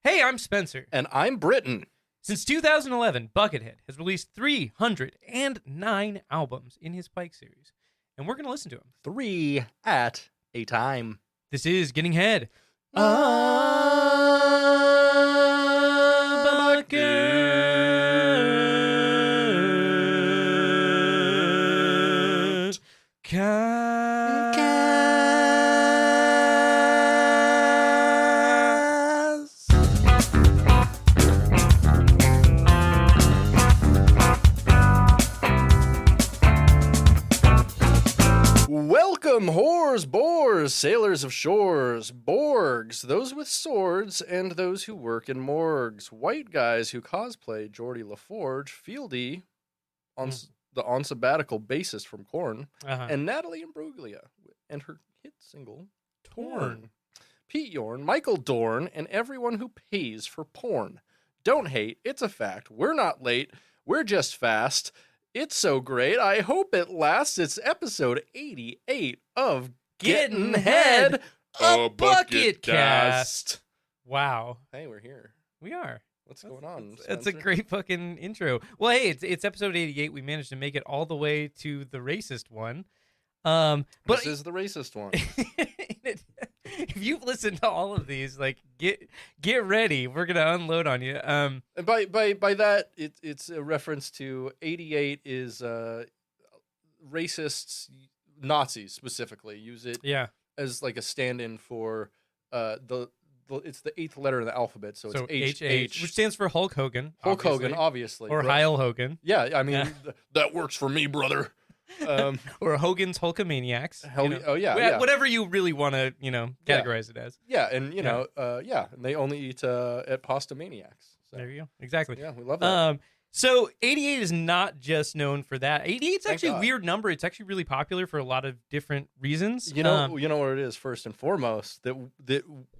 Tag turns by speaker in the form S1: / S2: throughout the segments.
S1: Hey, I'm Spenser.
S2: And I'm Britain.
S1: Since 2011, Buckethead has released 309 albums in his Pikes series, and we're going to listen to them.
S2: 3 at a time.
S1: This is Getting Head.
S2: Welcome, whores, boars, sailors of shores, borgs, those with swords, and those who work in morgues, white guys who cosplay Geordie LaForge, Fieldy, on sabbatical bassist from Korn, and Natalie Imbruglia, and her hit single, Torn. Pete Yorn, Michael Dorn, and everyone who pays for porn. Don't hate, it's a fact. We're not late, we're just fast. It's so great, I hope it lasts. It's episode 88 of Gettin' Head, a Bucketcast.
S1: Wow.
S2: Hey, we're here.
S1: We are.
S2: What's going on,
S1: That's a
S2: Spenser?
S1: great fucking intro. Well, hey, it's episode 88. We managed to make it all the way to the racist one. But
S2: This is the racist one.
S1: if you've listened to all of these, like get ready. We're gonna unload on you.
S2: And by that, it's a reference to 88 is racists, Nazis specifically, use it as like a stand-in for it's the 8th letter in the alphabet, so it's H,
S1: which stands for Hulk Hogan.
S2: Hulk Hogan, obviously.
S1: Or Heil Hogan.
S2: Yeah, I mean, that works for me, brother.
S1: Or Hogan's Hulkamaniacs. Whatever you really want to, categorize it as.
S2: Yeah, and and they only eat at Pasta Maniacs. So.
S1: There you go. Exactly.
S2: Yeah, we love that.
S1: So 88 is not just known for that. 88 is actually a weird number. It's actually really popular for a lot of different reasons.
S2: You know what it is first and foremost that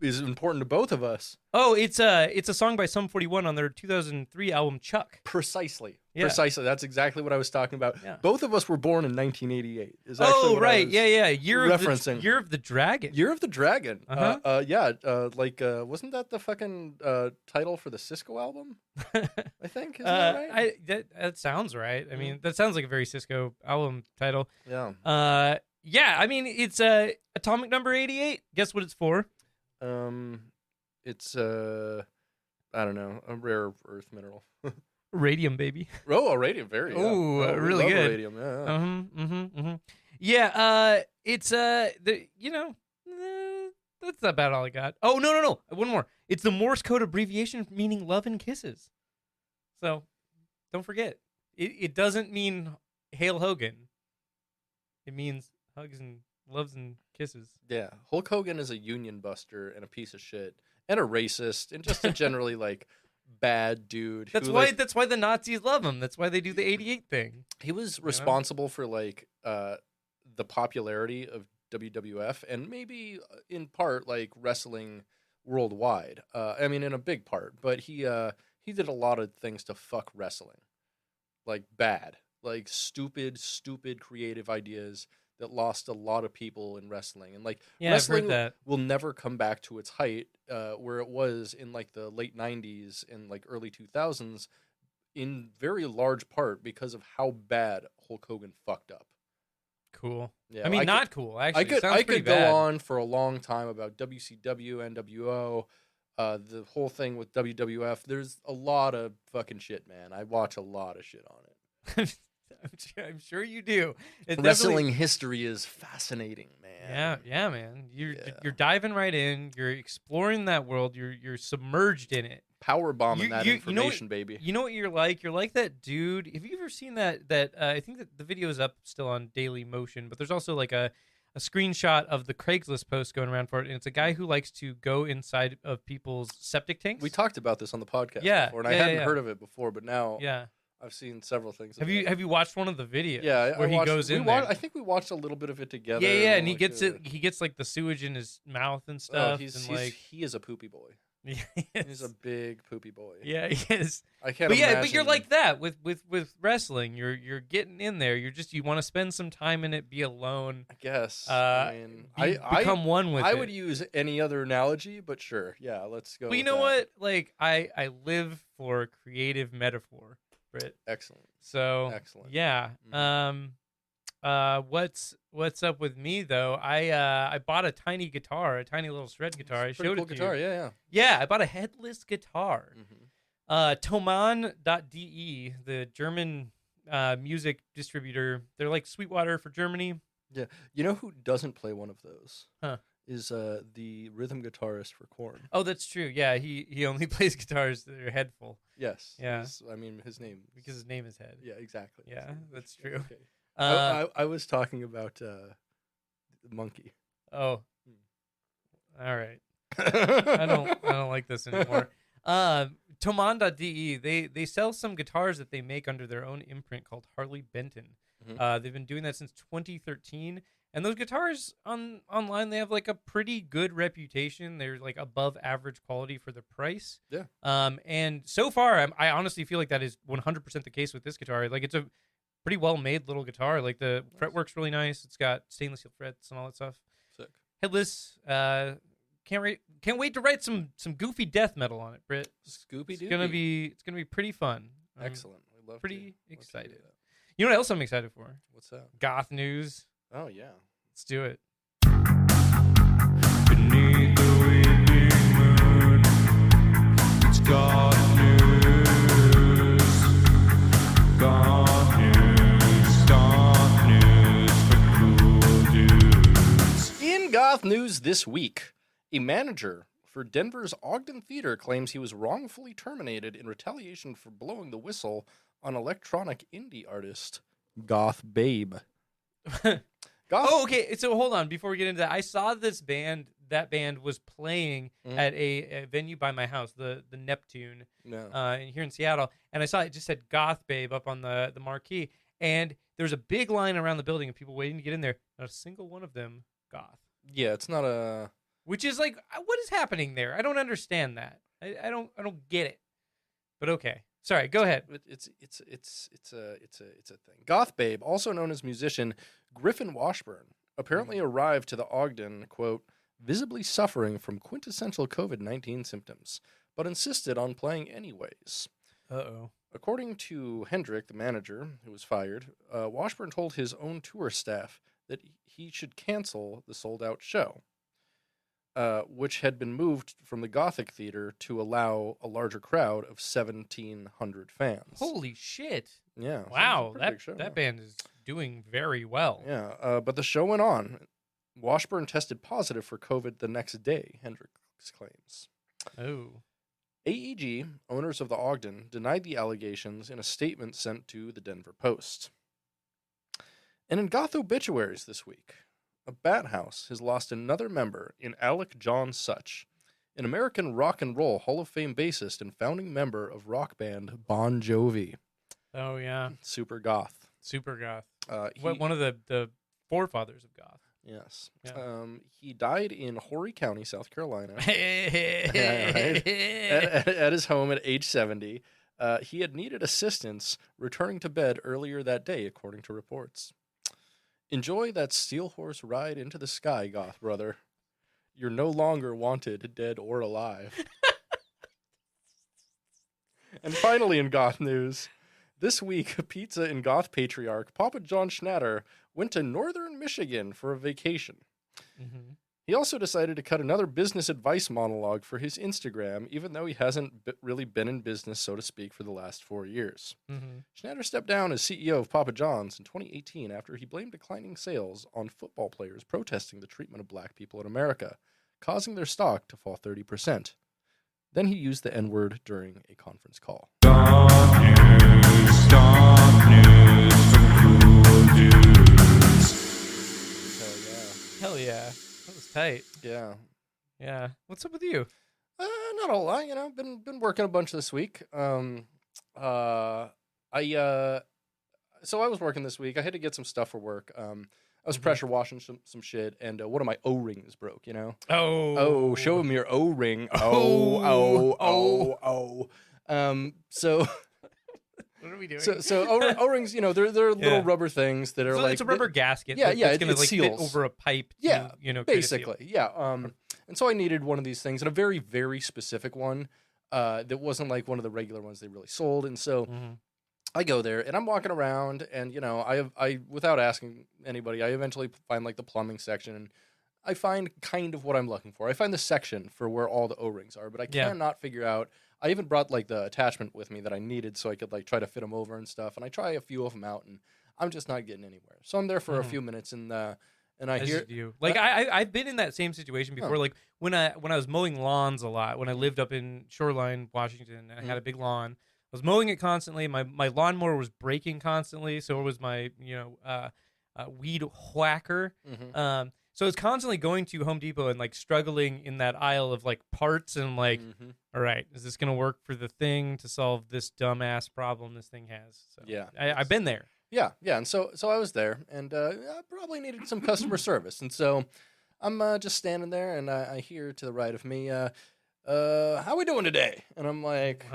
S2: is important to both of us.
S1: Oh, it's a song by Sum 41 on their 2003 album Chuck.
S2: Precisely.
S1: Yeah.
S2: Precisely. That's exactly what I was talking about.
S1: Yeah.
S2: Both of us were born in 1988. Is actually what
S1: right.
S2: I was
S1: Year
S2: referencing.
S1: Year of the Dragon.
S2: Year of the Dragon. Wasn't that the fucking title for the Cisco album? I think. Isn't that right?
S1: That sounds right. I mean, that sounds like a very Cisco album title.
S2: Yeah.
S1: I mean, it's Atomic Number 88. Guess what it's for?
S2: It's I don't know, a rare earth mineral.
S1: Radium, baby.
S2: Oh, radium, very. Yeah.
S1: Oh, really good.
S2: Radium, yeah.
S1: Yeah, it's that's about all I got. Oh, no. One more. It's the Morse code abbreviation meaning love and kisses. So, don't forget. It doesn't mean Hail Hogan. It means hugs and loves and kisses.
S2: Yeah, Hulk Hogan is a union buster and a piece of shit and a racist and just a generally like bad dude.
S1: That's why the Nazis love him. That's why they do the 88 thing.
S2: He was responsible for like the popularity of WWF and maybe in part like wrestling worldwide. I mean, in a big part, but he did a lot of things to fuck wrestling, like bad, like stupid creative ideas that lost a lot of people in wrestling. And like wrestling will never come back to its height where it was in like the late 90s and like early 2000s in very large part because of how bad Hulk Hogan fucked up.
S1: Cool.
S2: Yeah,
S1: I mean, not cool, actually.
S2: I could go on for a long time about WCW, NWO, the whole thing with WWF. There's a lot of fucking shit, man. I watch a lot of shit on it.
S1: I'm sure you do.
S2: Wrestling history is fascinating, man.
S1: Yeah, man. You're diving right in. You're exploring that world. You're submerged in it.
S2: Power bombing that information, baby.
S1: You know what you're like? You're like that dude. Have you ever seen that? I think that the video is up still on Daily Motion, but there's also like a screenshot of the Craigslist post going around for it, and it's a guy who likes to go inside of people's septic tanks.
S2: We talked about this on the podcast before, and I hadn't heard of it before, but now I've seen several things.
S1: Have you watched one of the videos?
S2: Yeah,
S1: where he goes in there.
S2: I think we watched a little bit of it together.
S1: Yeah, and he gets it. He gets like the sewage in his mouth and stuff.
S2: He is a poopy boy.
S1: Yes.
S2: He's a big poopy boy.
S1: Yeah, he is.
S2: I can't
S1: But
S2: imagine.
S1: yeah, but you're like that with wrestling. You're getting in there. You want to spend some time in it, be alone.
S2: I guess.
S1: Become one with it.
S2: I would use any other analogy, but sure. Yeah, let's go.
S1: Well, you
S2: with
S1: know
S2: that.
S1: what? Like I live for creative metaphor, Britt.
S2: Excellent.
S1: So
S2: Excellent.
S1: yeah. What's up with me though? I bought a tiny guitar, a tiny little shred guitar. I showed
S2: cool
S1: it to
S2: guitar.
S1: you.
S2: Yeah.
S1: Yeah, I bought a headless guitar.
S2: Mm-hmm.
S1: Thomann.de, the German music distributor. They're like Sweetwater for Germany.
S2: Yeah. You know who doesn't play one of those?
S1: Huh.
S2: Is the rhythm guitarist for Korn.
S1: Oh, that's true. Yeah, he only plays guitars that are headful.
S2: Yes.
S1: Yeah.
S2: I mean, his name.
S1: Because his name is Head.
S2: Yeah, exactly.
S1: Yeah, that's true.
S2: Okay. I was talking about the monkey.
S1: Oh. All right. I don't like this anymore. Thomann.de, they sell some guitars that they make under their own imprint called Harley Benton.
S2: Mhm.
S1: They've been doing that since 2013, and those guitars online, they have like a pretty good reputation. They're like above average quality for the price.
S2: Yeah.
S1: And so far, I honestly feel like that is 100% the case with this guitar. Like it's a pretty well made little guitar. Like the fretwork's really nice. It's got stainless steel frets and all that stuff.
S2: Sick.
S1: Headless. Can't wait to write some goofy death metal on it, Britt.
S2: Scooby
S1: It's
S2: Doo.
S1: gonna be pretty fun. I'm
S2: Excellent. I love.
S1: pretty
S2: to
S1: excited.
S2: do that.
S1: You know what else I'm excited for?
S2: What's that?
S1: Goth news.
S2: Oh yeah.
S1: Let's do it.
S3: Beneath the weeping moon, it's Goth news. Goth news for cool dudes.
S2: In Goth news this week, a manager for Denver's Ogden Theater claims he was wrongfully terminated in retaliation for blowing the whistle on electronic indie artist Goth Babe.
S1: Oh, okay. So hold on. Before we get into that, I saw this band. That band was playing at a venue by my house, the Neptune, here in Seattle. And I saw it just said Goth Babe up on the marquee. And there was a big line around the building of people waiting to get in there. Not a single one of them goth.
S2: Yeah, it's not a.
S1: Which is like, what is happening there? I don't understand that. I don't get it. But okay. Sorry, go ahead.
S2: It's a thing. Goth Babe, also known as musician Griffin Washburn, apparently arrived to the Ogden, quote, visibly suffering from quintessential COVID-19 symptoms, but insisted on playing anyways.
S1: Uh-oh.
S2: According to Hendrick, the manager, who was fired, Washburn told his own tour staff that he should cancel the sold-out show, which had been moved from the Gothic Theater to allow a larger crowd of 1,700 fans.
S1: Holy shit.
S2: Yeah.
S1: Wow,
S2: so it's a pretty big show,
S1: that
S2: yeah.
S1: band is doing very well.
S2: Yeah, but the show went on. Washburn tested positive for COVID the next day, Hendricks claims.
S1: Oh.
S2: AEG, owners of the Ogden, denied the allegations in a statement sent to the Denver Post. And in Goth obituaries this week, a bat house has lost another member in Alec John Such, an American rock and roll Hall of Fame bassist and founding member of rock band Bon Jovi.
S1: Oh, yeah.
S2: Super goth.
S1: Super goth.
S2: He-
S1: One of the forefathers of goth.
S2: Yes.
S1: Yeah.
S2: He died in Horry County, South Carolina.
S1: Yeah,
S2: right. At his home at age 70. He had needed assistance returning to bed earlier that day, according to reports. Enjoy that steel horse ride into the sky, Goth brother. You're no longer wanted, dead or alive. And finally in Goth news, this week, pizza and Goth patriarch Papa John Schnatter went to northern Michigan for a vacation.
S1: Mm-hmm.
S2: He also decided to cut another business advice monologue for his Instagram, even though he hasn't really been in business, so to speak, for the last 4 years.
S1: Mm-hmm.
S2: Schnatter stepped down as CEO of Papa John's in 2018 after he blamed declining sales on football players protesting the treatment of black people in America, causing their stock to fall 30%. Then he used the N-word during a conference call.
S3: Goth news for cool dudes.
S2: Hell
S1: Hell yeah. That was tight.
S2: yeah.
S1: Yeah. What's up with you?
S2: Not a whole lot, been working a bunch this week. So I was working this week. I had to get some stuff for work. I was pressure washing some shit, and one of my O-rings broke.
S1: Oh,
S2: Show him your O-ring. So.
S1: What are we doing?
S2: So O-rings, they're little rubber things that are
S1: so
S2: like
S1: it's a rubber gasket.
S2: Yeah,
S1: it's gonna
S2: it
S1: like fit
S2: seals.
S1: over a pipe.
S2: Yeah,
S1: to, create a seal.
S2: basically, yeah. And so I needed one of these things, and a very, very specific one that wasn't like one of the regular ones they really sold. And so I go there, and I'm walking around, and I without asking anybody, I eventually find like the plumbing section, and I find kind of what I'm looking for. I find the section for where all the O-rings are, but I cannot figure out. I even brought like the attachment with me that I needed so I could like try to fit them over and stuff. And I try a few of them out, and I'm just not getting anywhere. So I'm there for a few minutes, and I hear
S1: you. Like I've been in that same situation before. Like when I was mowing lawns a lot when I lived up in Shoreline, Washington. I had a big lawn. I was mowing it constantly. My lawnmower was breaking constantly. So it was my weed whacker. So it's constantly going to Home Depot and like struggling in that aisle of like parts and like, all right, is this gonna work for the thing to solve this dumbass problem this thing has? So I've been there.
S2: Yeah. And so I was there, and I probably needed some customer service, and so I'm just standing there, and I hear to the right of me, "How we doing today?" And I'm like,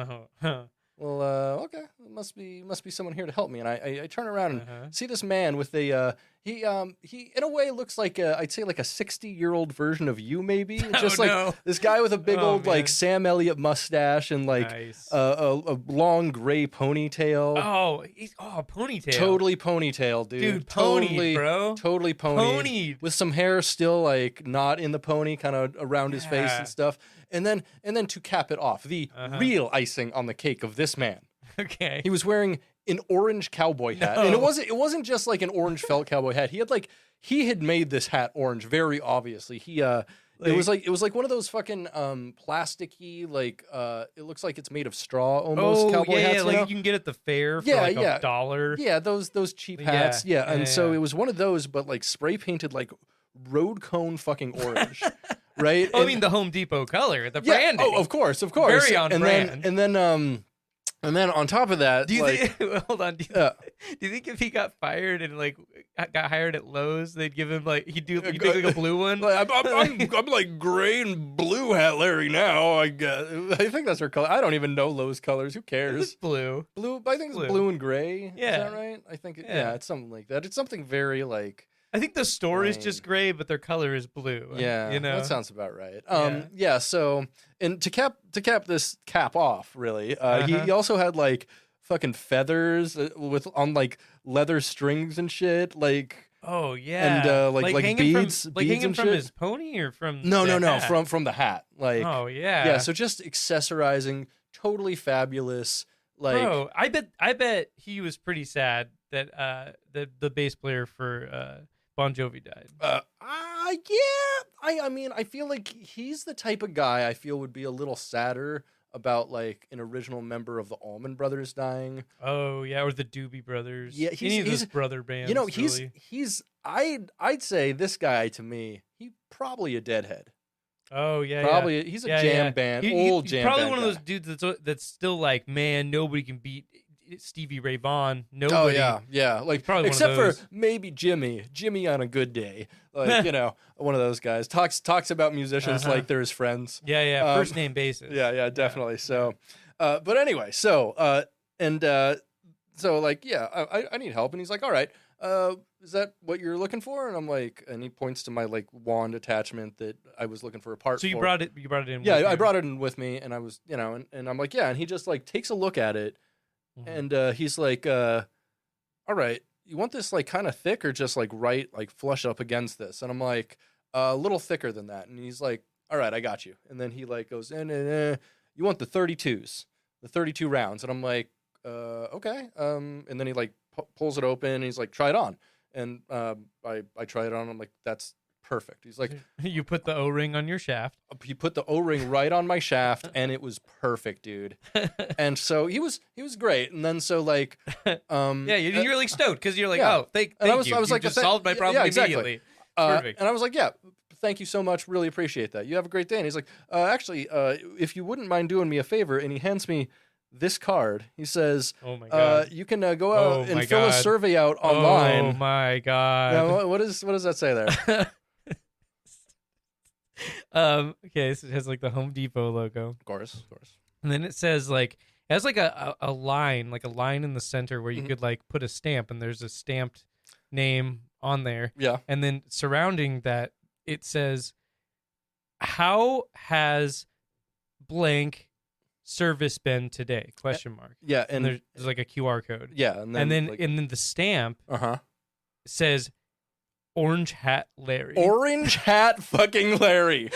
S2: "Well, okay, must be someone here to help me." And I turn around and see this man with a he in a way looks like I'd say like a 60-year-old version of you, maybe. Just this guy with a big old like Sam Elliott mustache and like a long gray ponytail.
S1: Ponytail.
S2: Totally ponytail, dude.
S1: Dude,
S2: totally,
S1: bro.
S2: Totally ponied. With some hair still like not in the pony, kind of around his face and stuff. And then to cap it off, the real icing on the cake of this man.
S1: Okay.
S2: He was wearing an orange cowboy hat. And it wasn't just like an orange felt cowboy hat. He had made this hat orange very obviously. It was like one of those fucking plasticky like it looks like it's made of straw almost cowboy hats.
S1: Like you can get at the fair for like $1.
S2: Yeah, those cheap hats. So it was one of those, but like spray painted like road cone fucking orange. Right?
S1: I mean the Home Depot color, the branding.
S2: Oh, of course.
S1: Very on brand.
S2: And then on top of that,
S1: do you think? Hold on. Do you think if he got fired and like got hired at Lowe's, they'd give him like he'd make like a blue one?
S2: I'm like gray and blue hat Larry now. I guess. I think that's her color. I don't even know Lowe's colors. Who cares?
S1: It's blue.
S2: Blue. I think it's blue and gray.
S1: Yeah.
S2: Is that right? I think. It's something like that. It's something very like.
S1: I think the store is just gray, but their color is blue.
S2: Yeah, that sounds about right. So and to cap this cap off, really, he also had like fucking feathers on like leather strings and shit, like.
S1: Oh yeah,
S2: and like beads,
S1: hanging
S2: and
S1: from
S2: shit.
S1: his pony or from
S2: no,
S1: hat?
S2: from the hat, like. Oh yeah. So just accessorizing, totally fabulous. Like,
S1: bro, I bet he was pretty sad that the bass player for Bon Jovi died.
S2: I mean, I feel like he's the type of guy I feel would be a little sadder about like an original member of the Allman Brothers dying.
S1: Oh yeah, or the Doobie Brothers.
S2: Yeah,
S1: he's those brother bands.
S2: He's I'd say this guy to me, he probably a Deadhead.
S1: Oh yeah,
S2: probably he's a jam band, old jam.
S1: Probably
S2: band
S1: one of those dudes that's still like, man, nobody can beat Stevie Ray Vaughan. Nobody.
S2: Oh yeah. Like
S1: probably
S2: except for maybe Jimmy on a good day. Like one of those guys talks about musicians like they're his friends.
S1: Yeah. First name basis.
S2: Yeah, definitely. So, but anyway, so like I need help, and he's like, all right, is that what you're looking for? And I'm like, and he points to my like wand attachment that I was looking for a part.
S1: So you brought it in.
S2: Yeah, I brought it in with me, and I was and I'm like, yeah, and he just like takes a look at it. And he's like, all right, you want this like kind of thick or just like right, like flush up against this? And I'm like, a little thicker than that. And he's like, all right, I got you. And then he like goes, you want the 32s, the 32 rounds. And I'm like, okay. And then he like pulls it open and he's like, try it on. And I try it on. I'm like, that's perfect. He's like,
S1: you put the O-ring on your shaft.
S2: You put the O-ring right on my shaft, and it was perfect, dude. And so he was great. And then so like,
S1: you're really stoked because you're like, thank
S2: you.
S1: I was like, just solved my problem immediately. Perfect.
S2: And I was like, yeah, thank you so much. Really appreciate that. You have a great day. And he's like, actually, if you wouldn't mind doing me a favor, and he hands me this card. He says,
S1: Oh my god.
S2: you can go out
S1: Oh
S2: and
S1: my
S2: fill a
S1: God.
S2: survey out online.
S1: Oh my god.
S2: Now, what does that say there?
S1: Okay, so it has like the Home Depot logo.
S2: Of course.
S1: And then it says like it has like a line, like a line in the center where you
S2: Mhm.
S1: could like put a stamp and there's a stamped name on there.
S2: Yeah.
S1: And then surrounding that it says, how has blank service been today? Question mark.
S2: Yeah,
S1: And there's like a QR code.
S2: yeah, and then
S1: And then the stamp
S2: uh-huh.
S1: says Orange Hat Larry.
S2: Orange hat fucking Larry.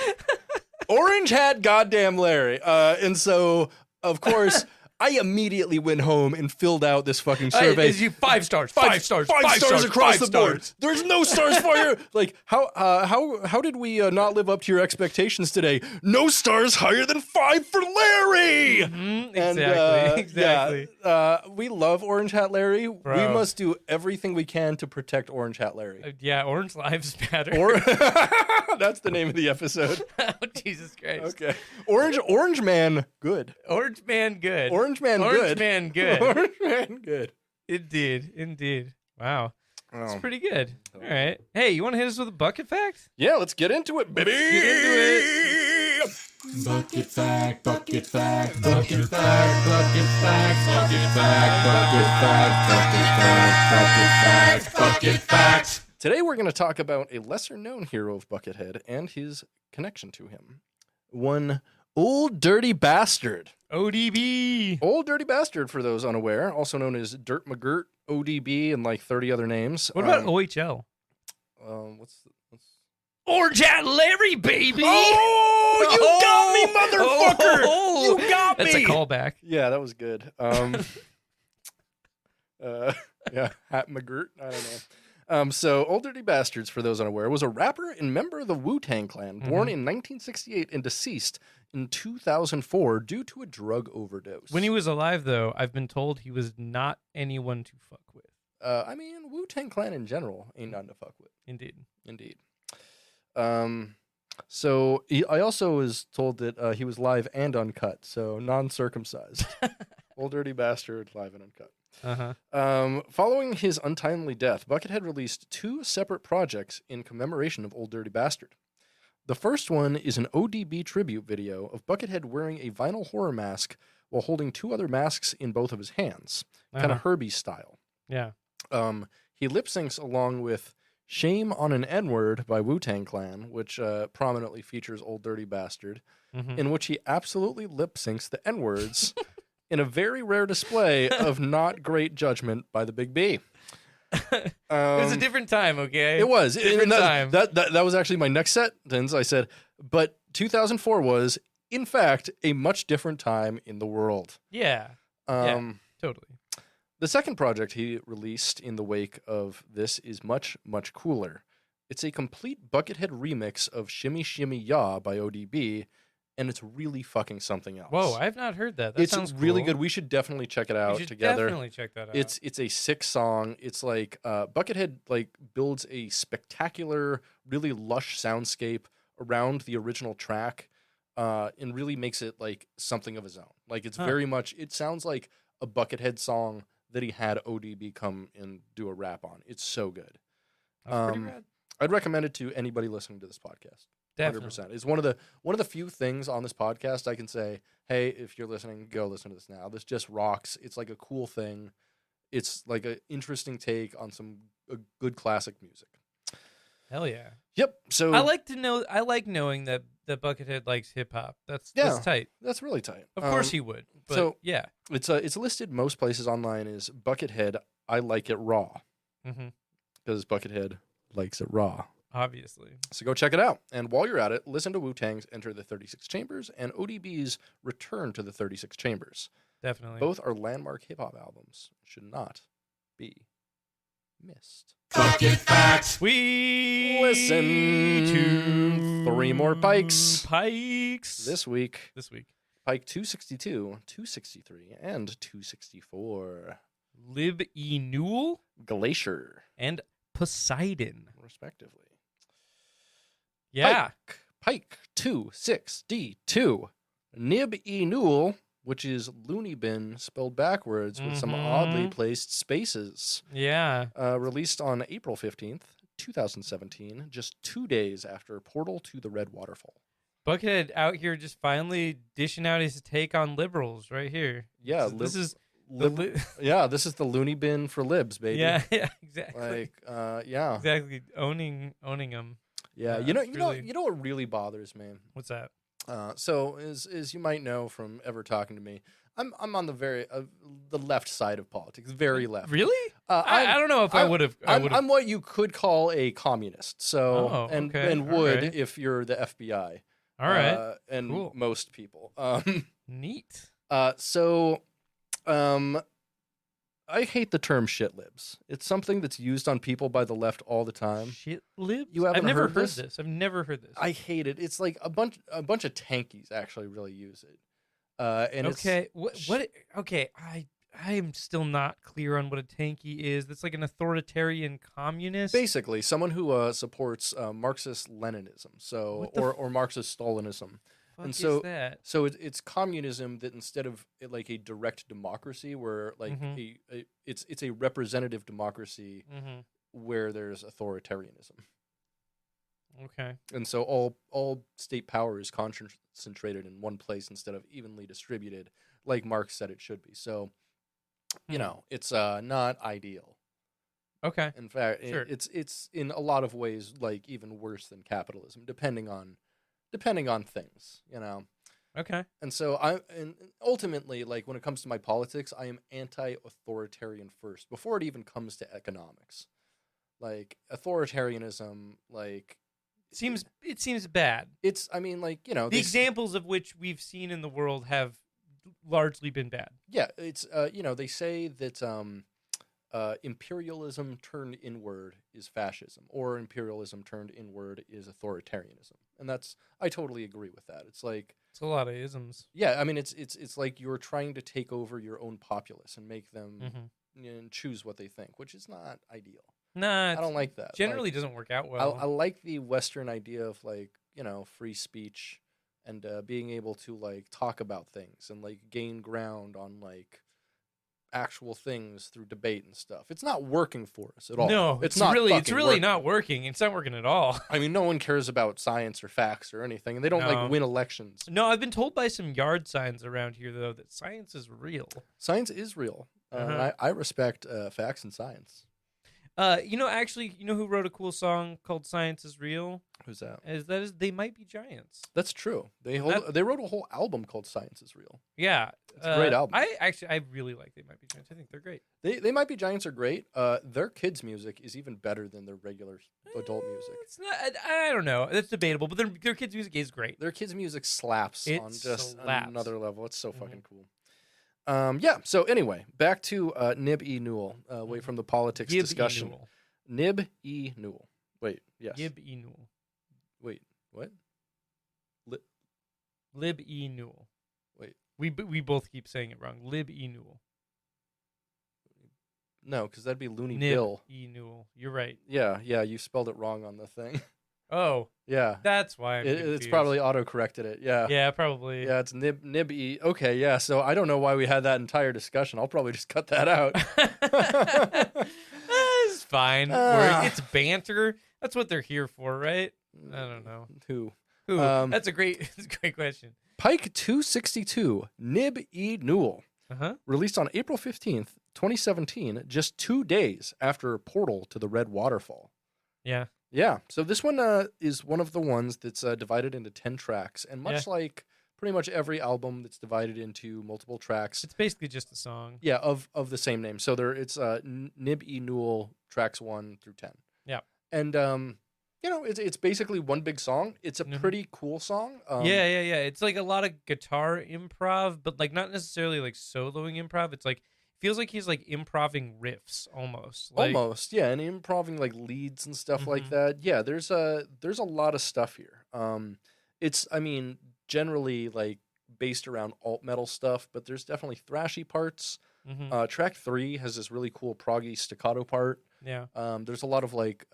S2: Orange hat goddamn Larry. And so, of course, I immediately went home and filled out this fucking survey.
S1: Is you 5 stars,
S2: Five
S1: stars
S2: across
S1: 5
S2: the board.
S1: stars.
S2: There's no stars for you. Like how did we not live up to your expectations today? No stars higher than 5 for Larry.
S1: Mhm,
S2: And,
S1: exactly.
S2: Yeah, we love Orange Hat Larry.
S1: Bro.
S2: We must do everything we can to protect Orange Hat Larry.
S1: Yeah, Orange Lives Matter.
S2: Or that's the name of the episode.
S1: Oh, Jesus Christ.
S2: Okay. Orange Man, good.
S1: Orange Man good.
S2: Orange Man,
S1: Orange
S2: good.
S1: Man good.
S2: Orange Man, good.
S1: Indeed. Wow. It's
S2: Oh.
S1: pretty good. All right. Hey, you want to hit us with a bucket fact?
S2: Yeah, let's get into it, baby.
S1: Let's get into
S3: Bucket fact, bucket fact, bucket fact, bucket fact, bucket fact, bucket fact, bucket fact, bucket fact.
S2: Today we're going to talk about a lesser-known hero of Buckethead and his connection to him. One Old Dirty Bastard.
S1: ODB.
S2: Old Dirty Bastard, for those unaware, also known as Dirt McGirt, ODB, and like 30 other names.
S1: What about OHL?
S2: What's
S1: Orange Hat Larry, baby.
S2: Oh, you got me, motherfucker!
S1: Oh,
S2: You got me!
S1: That's a callback.
S2: Yeah, that was good. Yeah, Hat McGirt. I don't know. So, Old Dirty Bastards, for those unaware, was a rapper and member of the Wu-Tang Clan, born in 1968 and deceased in 2004 due to a drug overdose.
S1: When he was alive, though, I've been told he was not anyone to fuck with.
S2: I mean, Wu-Tang Clan in general ain't none to fuck with.
S1: Indeed.
S2: So I also was told that he was live and uncut, so non-circumcised. Old Dirty Bastard, live and uncut.
S1: Uh-huh.
S2: Following his untimely death, Buckethead released 2 separate projects in commemoration of Old Dirty Bastard. The first one is an ODB tribute video of Buckethead wearing a vinyl horror mask while holding 2 other masks in both of his hands, kind of Herbie style.
S1: Yeah.
S2: He lip syncs along with Shame on an N-Word by Wu-Tang Clan, which prominently features Old Dirty Bastard,
S1: Mhm.
S2: in which he absolutely lip syncs the N-words in a very rare display of not great judgment by the Big B.
S1: It was a different time, okay?
S2: It was.
S1: Different time.
S2: That was actually my next sentence. I said, but 2004 was, in fact, a much different time in the world.
S1: Yeah. Totally.
S2: The second project he released in the wake of this is much, much cooler. It's a complete Buckethead remix of Shimmy Shimmy Ya by ODB, and it's really fucking something else.
S1: Whoa, I've not heard that. That
S2: It's
S1: sounds
S2: really
S1: cool.
S2: good. We should definitely check it
S1: We
S2: out
S1: should
S2: together.
S1: definitely check that out.
S2: It's a 6-song. It's like Buckethead like builds a spectacular, really lush soundscape around the original track, and really makes it like something of his own. Like it's very much. It sounds like a Buckethead song that he had ODB come and do a rap on. It's so good.
S1: That's pretty rad.
S2: I'd recommend it to anybody listening to this podcast.
S1: Definitely.
S2: 100%. It's one of the few things on this podcast I can say, hey, if you're listening, go listen to this now. This just rocks. It's like a cool thing. It's like an interesting take on some good classic music.
S1: Hell yeah.
S2: Yep. So
S1: I like knowing that Buckethead likes hip hop. That's tight.
S2: that's really tight.
S1: Of course he would. But
S2: so-
S1: yeah.
S2: It's listed most places online as Buckethead. I like it raw
S1: Mm-hmm.
S2: because Buckethead likes it raw.
S1: Obviously.
S2: So go check it out. And while you're at it, listen to Wu-Tang's Enter the 36 Chambers and ODB's Return to the 36 Chambers.
S1: Definitely.
S2: Both are landmark hip-hop albums. Should not be missed.
S3: Bucket fact.
S1: We
S2: Listen to 3 more Pikes.
S1: Pikes.
S2: This week,
S1: Pike
S2: 262, 263, and 264.
S1: Nib Y Nool
S2: Glacier,
S1: and Poseidon.
S2: respectively.
S1: Yeah.
S2: Pike 262. Nib Y Nool which is loony bin spelled backwards with some oddly placed spaces.
S1: Yeah.
S2: Released on April 15th, 2017, just 2 days after Portal to the Red Waterfall.
S1: Buckethead out here just finally dishing out his take on liberals right here.
S2: Yeah,
S1: this is
S2: this is the loony bin for libs, baby.
S1: Yeah, exactly.
S2: Yeah,
S1: exactly. Owning them.
S2: Yeah, you know what really bothers me?
S1: What's that?
S2: So as you might know from ever talking to me, I'm on the very the left side of politics, very left.
S1: Really? I don't know if I would have.
S2: I'm what you could call a communist. So and would
S1: right.
S2: if you're the FBI.
S1: All right.
S2: And
S1: cool.
S2: most people.
S1: Neat.
S2: I hate the term shit libs. It's something that's used on people by the left all the time.
S1: Shit libs?
S2: You haven't
S1: I've never
S2: heard
S1: this? I've never heard this.
S2: I hate it. It's like a bunch of tankies actually really use it. And
S1: okay, what? Okay, I am still not clear on what a tankie is. That's like an authoritarian communist.
S2: Basically, someone who supports Marxist Leninism, so or Marxist Stalinism. And so,
S1: that?
S2: So it's communism that instead of like a direct democracy, where like it's a representative democracy where there's authoritarianism.
S1: Okay.
S2: And so all state power is concentrated in one place instead of evenly distributed, like Marx said it should be. So, you know, it's not ideal.
S1: Okay.
S2: In fact,
S1: sure.
S2: it's in a lot of ways like even worse than capitalism, depending on things, you know.
S1: Okay.
S2: And so and ultimately, like when it comes to my politics, I am anti-authoritarian first before it even comes to economics. Like authoritarianism, like
S1: it seems bad.
S2: I mean, like, you know,
S1: the examples of which we've seen in the world have largely been bad.
S2: Yeah, it's you know, they say that imperialism turned inward is fascism, or imperialism turned inward is authoritarianism, and I totally agree with that. It's like
S1: it's a lot of isms.
S2: Yeah, I mean, it's like you're trying to take over your own populace and make them and choose what they think, which is not ideal.
S1: Nah,
S2: I don't like that.
S1: Generally, doesn't work out well.
S2: I like the Western idea of like, you know, free speech and being able to like talk about things and like gain ground on like actual things through debate and stuff. It's not working for us at all.
S1: No, it's really not working. It's not working at all.
S2: I mean, no one cares about science or facts or anything, and they don't like win elections.
S1: No, I've been told by some yard signs around here though that science is real.
S2: Science is real. I respect facts and science.
S1: You know, actually, you know who wrote a cool song called "Science Is Real"?
S2: Who's that?
S1: They Might Be Giants.
S2: That's true. They wrote a whole album called "Science Is Real."
S1: Yeah,
S2: it's a great album.
S1: I really like "They Might Be Giants." I think they're great.
S2: They Might Be Giants are great. Their kids' music is even better than their regular adult music.
S1: It's not. I don't know. It's debatable, but their kids' music is great.
S2: Their kids' music slaps on another level. It's so fucking cool. Yeah. So anyway, back to Nib Y Nool. Away from the politics discussion. Nib Y Nool. Wait. Yes.
S1: Nib Y Nool.
S2: Wait. What?
S1: Lib Y Nool.
S2: Wait.
S1: We both keep saying it wrong. Lib Y Nool.
S2: No, because that'd be Looney
S1: Nib
S2: Bill.
S1: Y Nool. You're right.
S2: Yeah. You spelled it wrong on the thing.
S1: Oh.
S2: Yeah.
S1: That's why
S2: it's probably auto-corrected it. Yeah.
S1: Yeah, probably.
S2: Yeah, it's Nib Y. Okay, yeah. So I don't know why we had that entire discussion. I'll probably just cut that out.
S1: It's fine. It's banter. That's what they're here for, right? I don't know.
S2: Who?
S1: That's a great question.
S2: Pike 262, Nib Y Nool. Released on April 15th, 2017, just 2 days after Portal to the Red Waterfall.
S1: Yeah.
S2: Yeah. So this one is one of the ones that's divided into 10 tracks. And much like pretty much every album that's divided into multiple tracks.
S1: It's basically just a song.
S2: Yeah, of the same name. So it's Nib Y Nool tracks 1 through 10.
S1: Yeah.
S2: And you know, it's basically one big song. It's a pretty cool song.
S1: Yeah. It's like a lot of guitar improv, but like not necessarily like soloing improv. It's like feels like he's like improving riffs almost.
S2: Almost, yeah, and improving like leads and stuff like that. Yeah, there's a lot of stuff here. It's generally like based around alt metal stuff, but there's definitely thrashy parts. Track 3 has this really cool proggy staccato part.
S1: Yeah.
S2: There's a lot of like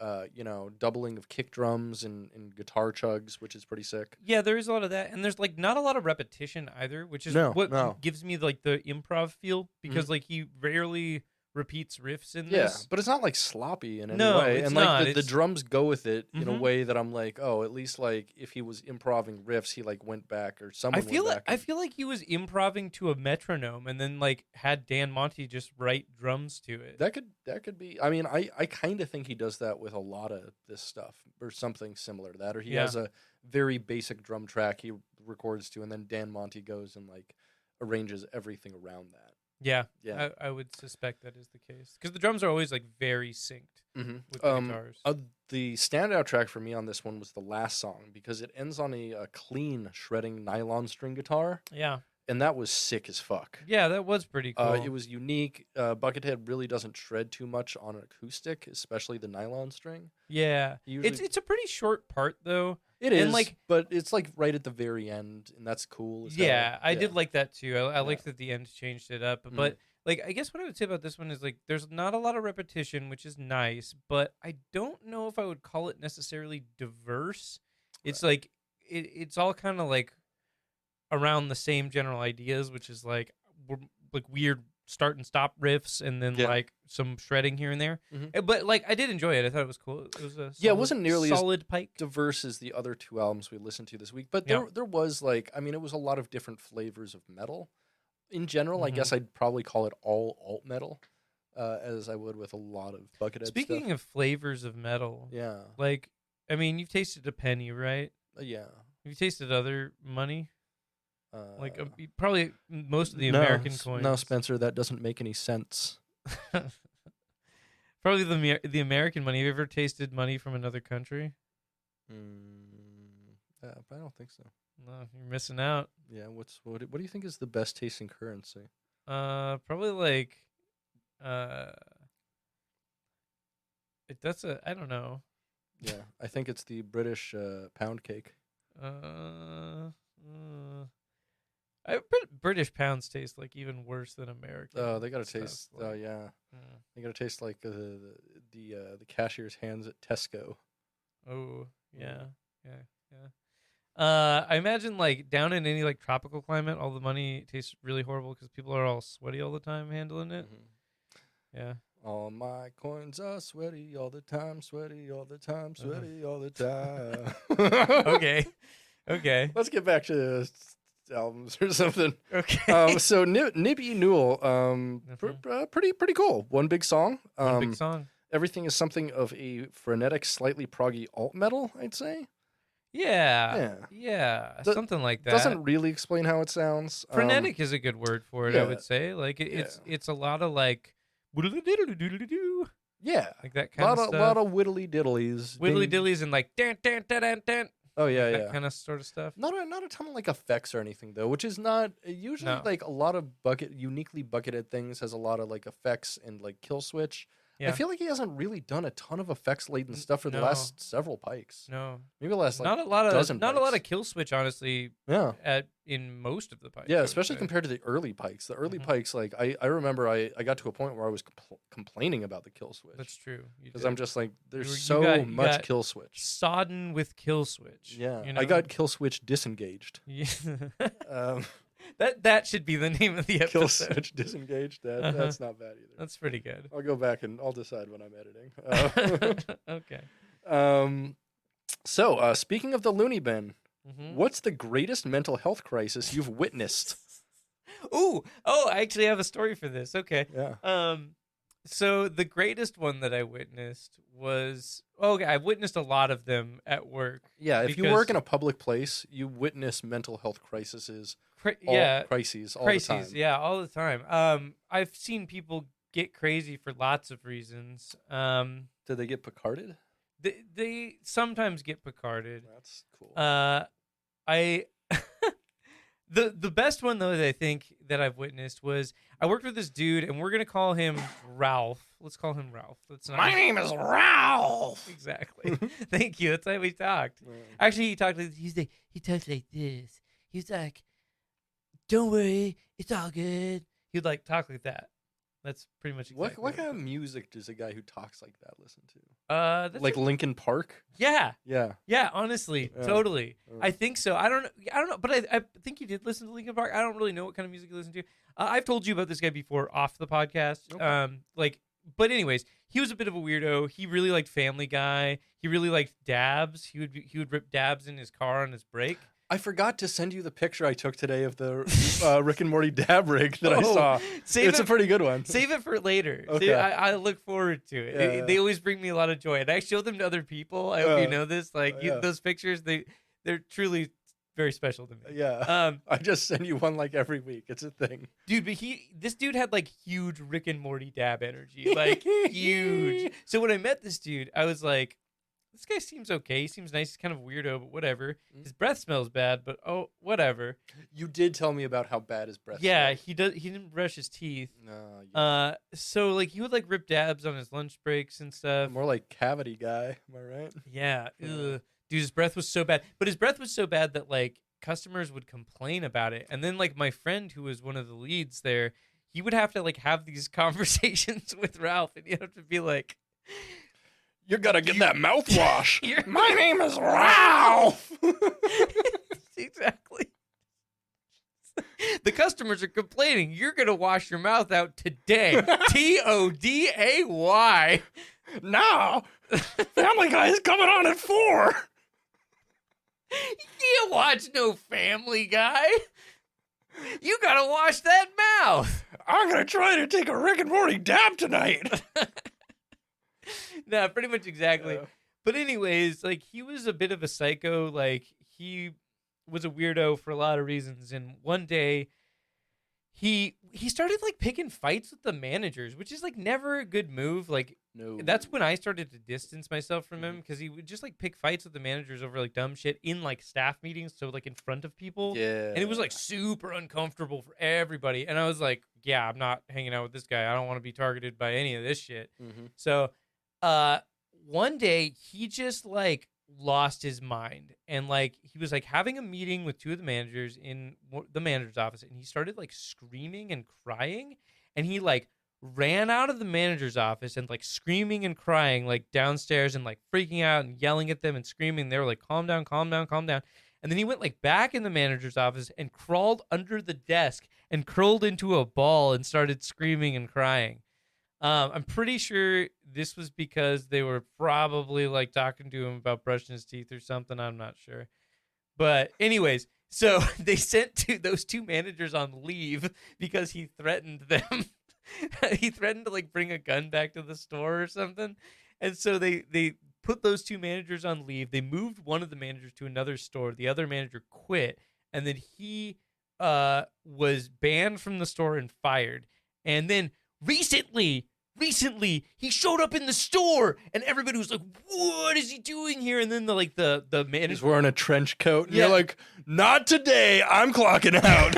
S2: doubling of kick drums and guitar chugs, which is pretty sick.
S1: Yeah, there is a lot of that, and there's like not a lot of repetition either, which is what gives me like the improv feel because like he rarely repeats riffs in this.
S2: But it's not like sloppy in any
S1: No,
S2: way,
S1: it's
S2: and like
S1: not.
S2: the drums go with it in a
S1: Mhm.
S2: way that I'm like, oh, at least like if he was improving riffs, he like went back or someone.
S1: I feel like he was improving to a metronome and then like had Dan Monty just write drums to it.
S2: That could be. I mean, I kind of think he does that with a lot of this stuff or something similar to that, or he has a very basic drum track he records to, and then Dan Monty goes and like arranges everything around that.
S1: Yeah.
S2: Yeah.
S1: I would suspect that is the case because the drums are always like very synced
S2: Mm-hmm.
S1: with the guitars.
S2: The standout track for me on this one was the last song because it ends on a clean shredding nylon string guitar,
S1: Yeah.
S2: and that was sick as fuck.
S1: Yeah, that was pretty cool.
S2: It was unique. Buckethead really doesn't shred too much on an acoustic, especially the nylon string.
S1: Yeah.
S2: Usually-
S1: It's a pretty short part though.
S2: It is,
S1: And, like-
S2: but it's like right at the very end, and that's cool. As
S1: Yeah,
S2: hell.
S1: I did like that too. I liked that the end changed it up.
S2: Mhm.
S1: But like I guess what I would say about this one is like there's not a lot of repetition, which is nice, but I don't know if I would call it necessarily diverse. It's like it's all kind of like around the same general ideas, which is like weird start and stop riffs and then
S2: Yeah.
S1: like some shredding here and there.
S2: Mhm.
S1: But like I did enjoy it. I thought it was cool. It was a
S2: Yeah, it wasn't nearly as
S1: solid Pike.
S2: diverse as the other two albums we listened to this week, but
S1: Yeah.
S2: there was like, I mean, it was a lot of different flavors of metal. In general, I
S1: Mhm.
S2: guess I'd probably call it all alt metal, as I would with a lot of Buckethead
S1: Speaking
S2: stuff.
S1: of flavors of metal,
S2: Yeah,
S1: like I mean, you've tasted a penny, right?
S2: yeah.
S1: Have you tasted other money? Like
S2: Uh,
S1: probably most of the
S2: no,
S1: American coins.
S2: No, Spencer, that doesn't make any sense.
S1: Probably the American money. Have you ever tasted money from another country?
S2: Yeah, but I don't think so.
S1: No, you're missing out.
S2: Yeah, what do you think is the best tasting currency?
S1: Probably like, that's I don't know.
S2: Yeah, I think it's the British pound cake.
S1: British pounds taste like even worse than American.
S2: Oh, they gotta
S1: stuff,
S2: taste.
S1: like-
S2: Oh yeah,
S1: Mm.
S2: they gotta taste like the cashier's hands at Tesco.
S1: Oh, yeah. I imagine like down in any like tropical climate, all the money tastes really horrible because people are all sweaty all the time handling it.
S2: Mhm.
S1: Yeah.
S2: All my coins are sweaty all the time, sweaty all the time,
S1: Uh-huh.
S2: sweaty all the time.
S1: Okay. Okay.
S2: Let's get back to albums or something.
S1: Okay.
S2: So Nib Y Nool, pretty cool. One big song.
S1: One big song.
S2: Everything is something of a frenetic, slightly proggy alt metal, I'd say.
S1: Yeah. Something like that.
S2: Doesn't really explain how it sounds.
S1: Frenetic is a good word for it, I
S2: yeah.
S1: would say. Like it's a lot of like doodle-doodle-doodle-doo,
S2: Yeah.
S1: like that kind of stuff.
S2: lot of whittly diddlies.
S1: Widdly dillies and like dan dan dan dan dan.
S2: Oh yeah,
S1: That
S2: yeah.
S1: kind of sort of stuff.
S2: Not a ton of like effects or anything though, which is not usually
S1: No.
S2: like a lot of uniquely Buckethead things has a lot of like effects and like kill switch. I
S1: Yeah.
S2: feel like he hasn't really done a ton of effects laden stuff for the
S1: no.
S2: last several Pikes.
S1: No.
S2: Maybe the last like
S1: Not a lot
S2: dozen
S1: of
S2: Pikes.
S1: kill switch honestly
S2: Yeah.
S1: in most of the Pikes. I
S2: Yeah,
S1: would
S2: especially
S1: say.
S2: compared to the early Pikes. The early
S1: Mhm.
S2: Pikes, like I remember I got to a point where I was complaining about the kill switch.
S1: That's true. You
S2: Because
S1: did.
S2: I'm just like, there's
S1: You
S2: so
S1: got- you
S2: much
S1: got-
S2: kill switch.
S1: sodden with kill switch.
S2: Yeah,
S1: you know?
S2: I got kill switch disengaged.
S1: Yeah.
S2: Um,
S1: that should be the name of the episode.
S2: kill switch disengaged. That's not bad either.
S1: That's pretty good.
S2: I'll go back and I'll decide when I'm editing.
S1: Okay.
S2: So speaking of the loony bin,
S1: Mhm.
S2: what's the greatest mental health crisis you've witnessed?
S1: Oh, I actually have a story for this. Okay.
S2: Yeah.
S1: So the greatest one that I witnessed was I've witnessed a lot of them at work.
S2: Yeah, if you
S1: Because-
S2: work in a public place, you witness mental health crises
S1: Crises,
S2: all the time.
S1: yeah, all the time. I've seen people get crazy for lots of reasons.
S2: Did they get Picarded?
S1: They sometimes get Picarded.
S2: That's cool.
S1: I the best one though that I think that I've witnessed was I worked with this dude and we're gonna call him Ralph. Let's call him Ralph. That's not
S2: name is Ralph.
S1: exactly. Thank you. That's how we talked. Actually, he talked like he talks like this. He's like, "Don't worry, it's all good." He'd like talk like that. That's pretty much exactly
S2: What kind of music does a guy who talks like that listen to?
S1: That's
S2: Like Linkin Park?
S1: yeah.
S2: Yeah.
S1: Yeah, honestly,
S2: Yeah.
S1: totally.
S2: Yeah.
S1: I think so. I don't know, but I think you did listen to Linkin Park. I don't really know what kind of music you listen to. I've told you about this guy before off the podcast.
S2: Okay.
S1: But anyways, he was a bit of a weirdo. He really liked Family Guy. He really liked dabs. He would rip dabs in his car on his brake.
S2: I forgot to send you the picture I took today of the Rick and Morty dab rig that I saw. It's a pretty good one.
S1: Save it for later.
S2: Okay.
S1: I look forward to it.
S2: Yeah.
S1: They always bring me a lot of joy, and I show them to other people. I hope you know this.
S2: Yeah.
S1: Those pictures, they're truly very special to me.
S2: Yeah. I just send you one like every week. It's a thing.
S1: Dude, but this dude had like huge Rick and Morty dab energy. Like huge. So when I met this dude, I was like, this guy seems okay. He seems nice. He's kind of weirdo, but whatever. His breath smells bad, but oh, whatever.
S2: You did tell me about how bad his breath
S1: Yeah,
S2: smelled.
S1: he didn't brush his teeth.
S2: No.
S1: So like he would like rip dabs on his lunch breaks and stuff.
S2: More like cavity guy. Am I right?
S1: Yeah.
S2: Yeah.
S1: Ugh. Dude, his breath was so bad. But his breath was so bad that like customers would complain about it. And then like my friend who was one of the leads there, he would have to like have these conversations with Ralph, and you have to be like,
S2: You gotta get that mouthwash.
S1: You're-
S2: My name is Ralph.
S1: Exactly. The customers are complaining. You're gonna wash your mouth out today. TODAY.
S2: Now, Family Guy is coming on at 4.
S1: You can't watch no Family Guy. You gotta wash that mouth.
S2: I'm gonna try to take a Rick and Morty dab tonight.
S1: Nah, pretty much exactly.
S2: Yeah.
S1: But anyways, like he was a bit of a psycho. Like he was a weirdo for a lot of reasons. And one day, he started like picking fights with the managers, which is like never a good move. Like
S2: No.
S1: that's when I started to distance myself from him, because he would just like pick fights with the managers over like dumb shit in like staff meetings, so like in front of people.
S2: Yeah.
S1: And it was like super uncomfortable for everybody. And I was like, yeah, I'm not hanging out with this guy. I don't want to be targeted by any of this shit.
S2: Mhm.
S1: So one day he just like lost his mind, and like he was like having a meeting with two of the managers in the manager's office, and he started like screaming and crying, and he like ran out of the manager's office and like screaming and crying like downstairs and like freaking out and yelling at them and screaming. They were like, calm down, calm down, calm down. And then he went like back in the manager's office and crawled under the desk and curled into a ball and started screaming and crying. I'm pretty sure this was because they were probably like talking to him about brushing his teeth or something. I'm not sure. But anyways, so they sent those two managers on leave because he threatened them. He threatened to like bring a gun back to the store or something. And so they put those two managers on leave. They moved one of the managers to another store. The other manager quit. And then he was banned from the store and fired. And then recently he showed up in the store, and everybody was like, what is he doing here? And then the manager,
S2: He's wearing a trench coat, and
S1: Yeah.
S2: you're like, not today, I'm clocking out.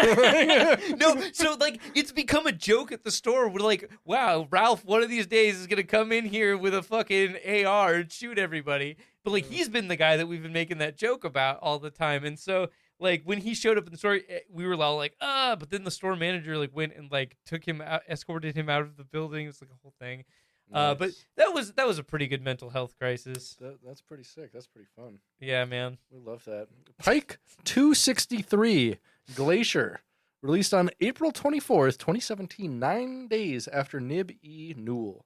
S1: no, so like it's become a joke at the store. We're like, wow, Ralph one of these days is gonna come in here with a fucking AR and shoot everybody. But like he's been the guy that we've been making that joke about all the time. And so like when he showed up in the store, we were all like, but then the store manager like went and like took him out, escorted him out of the building. It's like a whole thing. But
S2: Nice.
S1: that was a pretty good mental health crisis.
S2: That's pretty sick. That's pretty fun.
S1: Yeah, man.
S2: We love that. Pike 263 Glacier, released on April 24th, 2017, 9 days after Nib Y Nool.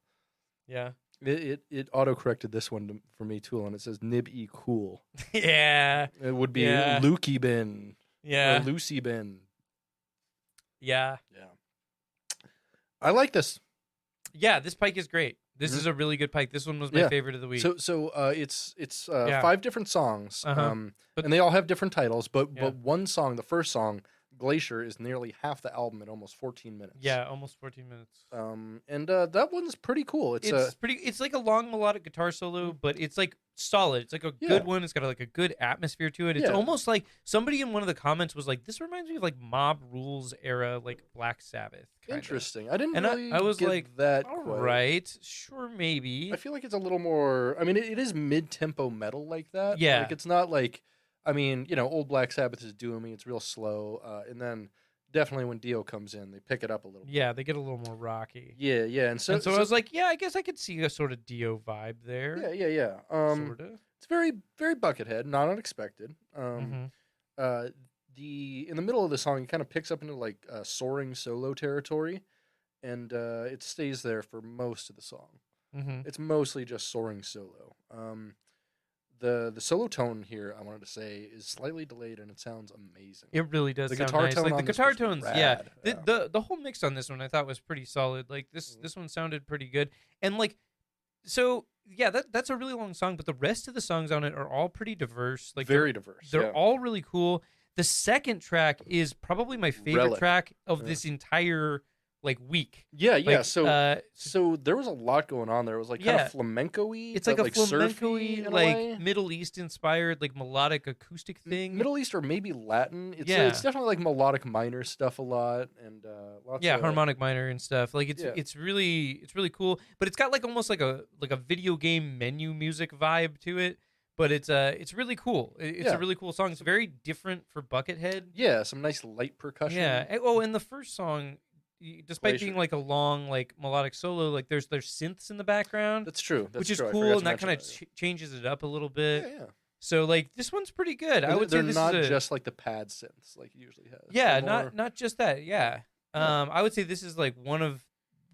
S1: Yeah.
S2: It auto-corrected this one for me, too, and it says Nib Y Cool.
S1: Yeah.
S2: It would be
S1: Yeah.
S2: Lukey Bin.
S1: Yeah.
S2: Or Lucy Bin.
S1: Yeah.
S2: Yeah. I like this.
S1: Yeah, this pike is great. This
S2: Mhm.
S1: is a really good pike. This one was my
S2: Yeah.
S1: favorite of the week.
S2: So it's
S1: Yeah.
S2: 5 different songs,
S1: But-
S2: and they all have different titles. But
S1: Yeah.
S2: one song, the first song, Glacier, is nearly half the album at almost 14 minutes.
S1: Yeah, almost 14 minutes.
S2: And that one's pretty cool.
S1: It's pretty. It's like a long melodic guitar solo, but it's like solid. It's like a
S2: Yeah.
S1: good one. It's got like a good atmosphere to it. It's
S2: Yeah.
S1: almost like somebody in one of the comments was like, "This reminds me of like Mob Rules era, like Black Sabbath." Kinda.
S2: interesting. I didn't
S1: And
S2: really
S1: I was
S2: get
S1: like,
S2: that.
S1: All
S2: quite.
S1: right, sure, maybe.
S2: I feel like it's a little more. I mean, it is mid-tempo metal like that.
S1: Yeah.
S2: Like it's not like. I mean, Old Black Sabbath is Doomy. It's real slow, and then definitely when Dio comes in, they pick it up a little bit.
S1: Yeah, they get a little more rocky.
S2: Yeah, yeah. And so
S1: I was like, yeah, I guess I could see a sort of Dio vibe there.
S2: Yeah.
S1: Sort of.
S2: It's very, very Buckethead, not unexpected.
S1: Mhm.
S2: In the middle of the song, it kind of picks up into like soaring solo territory, and it stays there for most of the song.
S1: Mhm.
S2: It's mostly just soaring solo. The solo tone here, I wanted to say, is slightly delayed, and it sounds amazing.
S1: It really does
S2: The
S1: sound
S2: guitar
S1: nice.
S2: tone
S1: Like
S2: on
S1: the
S2: this
S1: guitar
S2: was
S1: tones,
S2: rad.
S1: The whole mix on this one I thought was pretty solid. Like this one sounded pretty good. And like so yeah, that's a really long song, but the rest of the songs on it are all pretty diverse. Like
S2: Very diverse.
S1: They're
S2: yeah.
S1: all really cool. The second track is probably my favorite
S2: Relic.
S1: track of
S2: Yeah.
S1: this entire like week.
S2: Yeah.
S1: Like,
S2: So there was a lot going on there. It was like kind of flamenco-y.
S1: It's like a
S2: surfy
S1: flamenco-y,
S2: in a
S1: like
S2: way.
S1: Middle East inspired, like melodic acoustic thing.
S2: Middle East or maybe Latin. It's
S1: Yeah.
S2: it's definitely like melodic minor stuff a lot, and lots of
S1: harmonic minor and stuff. Like
S2: Yeah.
S1: it's really cool, but it's got like almost like a video game menu music vibe to it. But it's really cool. It's
S2: Yeah.
S1: a really cool song. It's very different for Buckethead.
S2: Yeah, some nice light percussion.
S1: Yeah. Oh, and the first song, despite
S2: Glacier.
S1: being like a long like melodic solo, like there's synths in the background,
S2: That's true. That's
S1: which is
S2: true. I
S1: cool,
S2: forgot
S1: and
S2: to
S1: that kind
S2: mention
S1: of changes it up a little bit.
S2: Yeah.
S1: So like this one's pretty good. I would say
S2: they're
S1: this
S2: not
S1: is
S2: just like the pad synths like it usually has.
S1: yeah,
S2: They're more-
S1: not just that. Yeah.
S2: Yeah.
S1: I would say this is like one of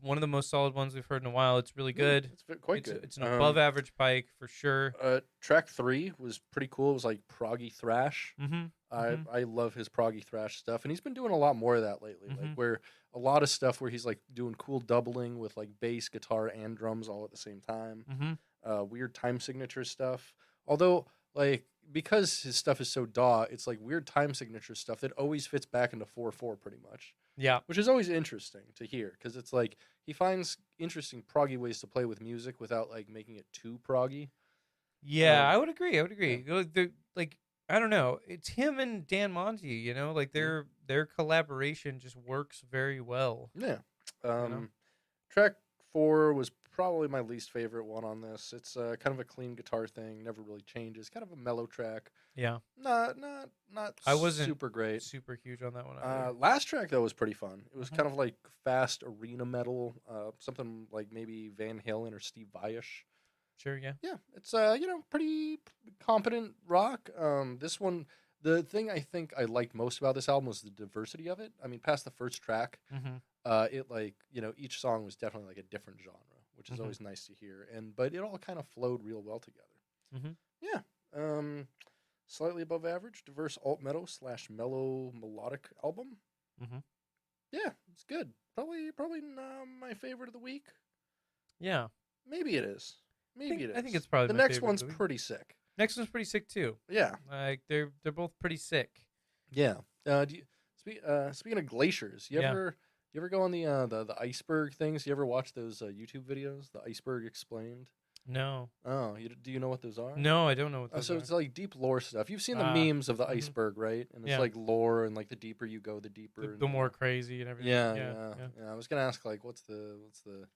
S1: the most solid ones we've heard in a while. It's really good.
S2: It's quite good.
S1: It's an above average Pike for sure.
S2: Track 3 was pretty cool. It was like proggy thrash.
S1: Mm-hmm.
S2: I love his proggy thrash stuff, and he's been doing a lot more of that lately.
S1: Mhm.
S2: Like where a lot of stuff where he's like doing cool doubling with like bass, guitar, and drums all at the same time.
S1: Mm-hmm.
S2: Weird time signature stuff. Although like because his stuff is so DAW, it's like weird time signature stuff that always fits back into 4/4 pretty much.
S1: Yeah.
S2: Which is always interesting to hear because it's like he finds interesting proggy ways to play with music without like making it too proggy.
S1: Yeah, I would agree. Like I don't know. It's him and Dan Monty, you know, like
S2: Mm-hmm.
S1: their collaboration just works very well.
S2: Yeah.
S1: know?
S2: Track 4 was probably my least favorite one on this. It's kind of a clean guitar thing, never really changes. Kind of a mellow track.
S1: Yeah.
S2: Not
S1: I wasn't
S2: super great.
S1: Super huge on that one either.
S2: Last track though was pretty fun. It was
S1: Mhm.
S2: kind of like fast arena metal, something like maybe Van Halen or Steve Vai-ish.
S1: Sure, yeah.
S2: Yeah, it's pretty competent rock. This one, the thing I think I liked most about this album was the diversity of it. I mean, past the first track,
S1: Mm-hmm.
S2: it like each song was definitely like a different genre, which is
S1: Mhm.
S2: always nice to hear. But it all kind of flowed real well together.
S1: Mhm.
S2: Yeah. Slightly above average, diverse alt metal / mellow melodic album.
S1: Mhm.
S2: Yeah, it's good. Probably not my favorite of the week.
S1: Yeah.
S2: Maybe it is. Maybe it is.
S1: I think it's probably
S2: the
S1: my
S2: next
S1: favorite
S2: one's
S1: of the week.
S2: pretty sick.
S1: Next one's pretty sick too.
S2: Yeah.
S1: Like they're both pretty sick.
S2: Yeah. Speaking of glaciers, you
S1: Yeah.
S2: ever go on the iceberg things? You ever watch those YouTube videos? The Iceberg Explained.
S1: No.
S2: Oh, do you know what those are?
S1: No, I don't know what those
S2: So
S1: are.
S2: it's like deep lore stuff. You've seen the
S1: Ah,
S2: memes of the
S1: mhm.
S2: iceberg, right? And it's
S1: Yeah.
S2: like lore, and like the deeper you go, the deeper.
S1: the,
S2: and
S1: the more crazy and everything.
S2: Yeah. I was gonna ask like, what's the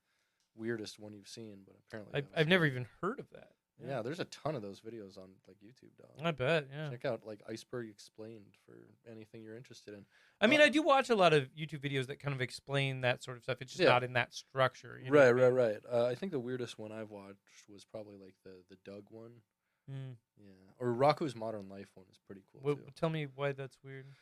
S2: weirdest one you've seen? But apparently, that was
S1: I've never even heard of that.
S2: Yeah, there's a ton of those videos on like YouTube, dog.
S1: I bet. Yeah.
S2: Check out like Iceberg Explained for anything you're interested in.
S1: I mean, I do watch a lot of YouTube videos that kind of explain that sort of stuff. It's just
S2: Yeah.
S1: not in that structure. You know what I mean?
S2: Right. I think the weirdest one I've watched was probably like the Doug one.
S1: Mm.
S2: Yeah, or Rocco's Modern Life one is pretty cool too.
S1: Tell me why that's weird.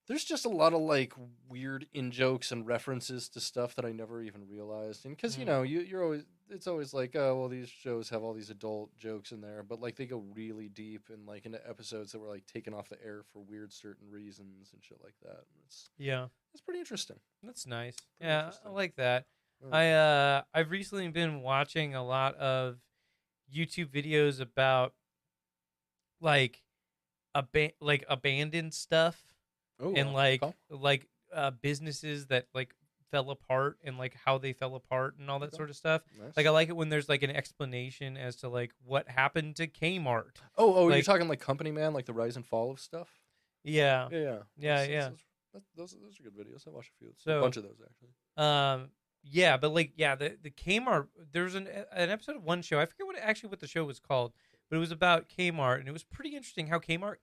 S2: There's just a lot of like weird in jokes and references to stuff that I never even realized. And because you're always it's always like, oh well, these shows have all these adult jokes in there, but like they go really deep and like into episodes that were like taken off the air for weird certain reasons and shit like that. And it's pretty interesting.
S1: That's nice.
S2: Pretty
S1: Yeah, I
S2: interesting.
S1: like that.
S2: Yeah.
S1: I've recently been watching a lot of YouTube videos about like abandoned stuff
S2: Oh,
S1: and
S2: wow.
S1: like businesses that like fell apart and like how they fell apart and all that
S2: Okay.
S1: sort of stuff.
S2: Nice.
S1: Like I like it when there's like an explanation as to like what happened to Kmart.
S2: you're
S1: like-
S2: talking like Company Man, like the rise and fall of stuff.
S1: Yeah.
S2: Yeah.
S1: Yeah.
S2: Those are good videos. I watched a few.
S1: So-
S2: a bunch of those actually.
S1: Yeah, but like the Kmart, there was an episode of one show. I forget what the show was called, but it was about Kmart, and it was pretty interesting how Kmart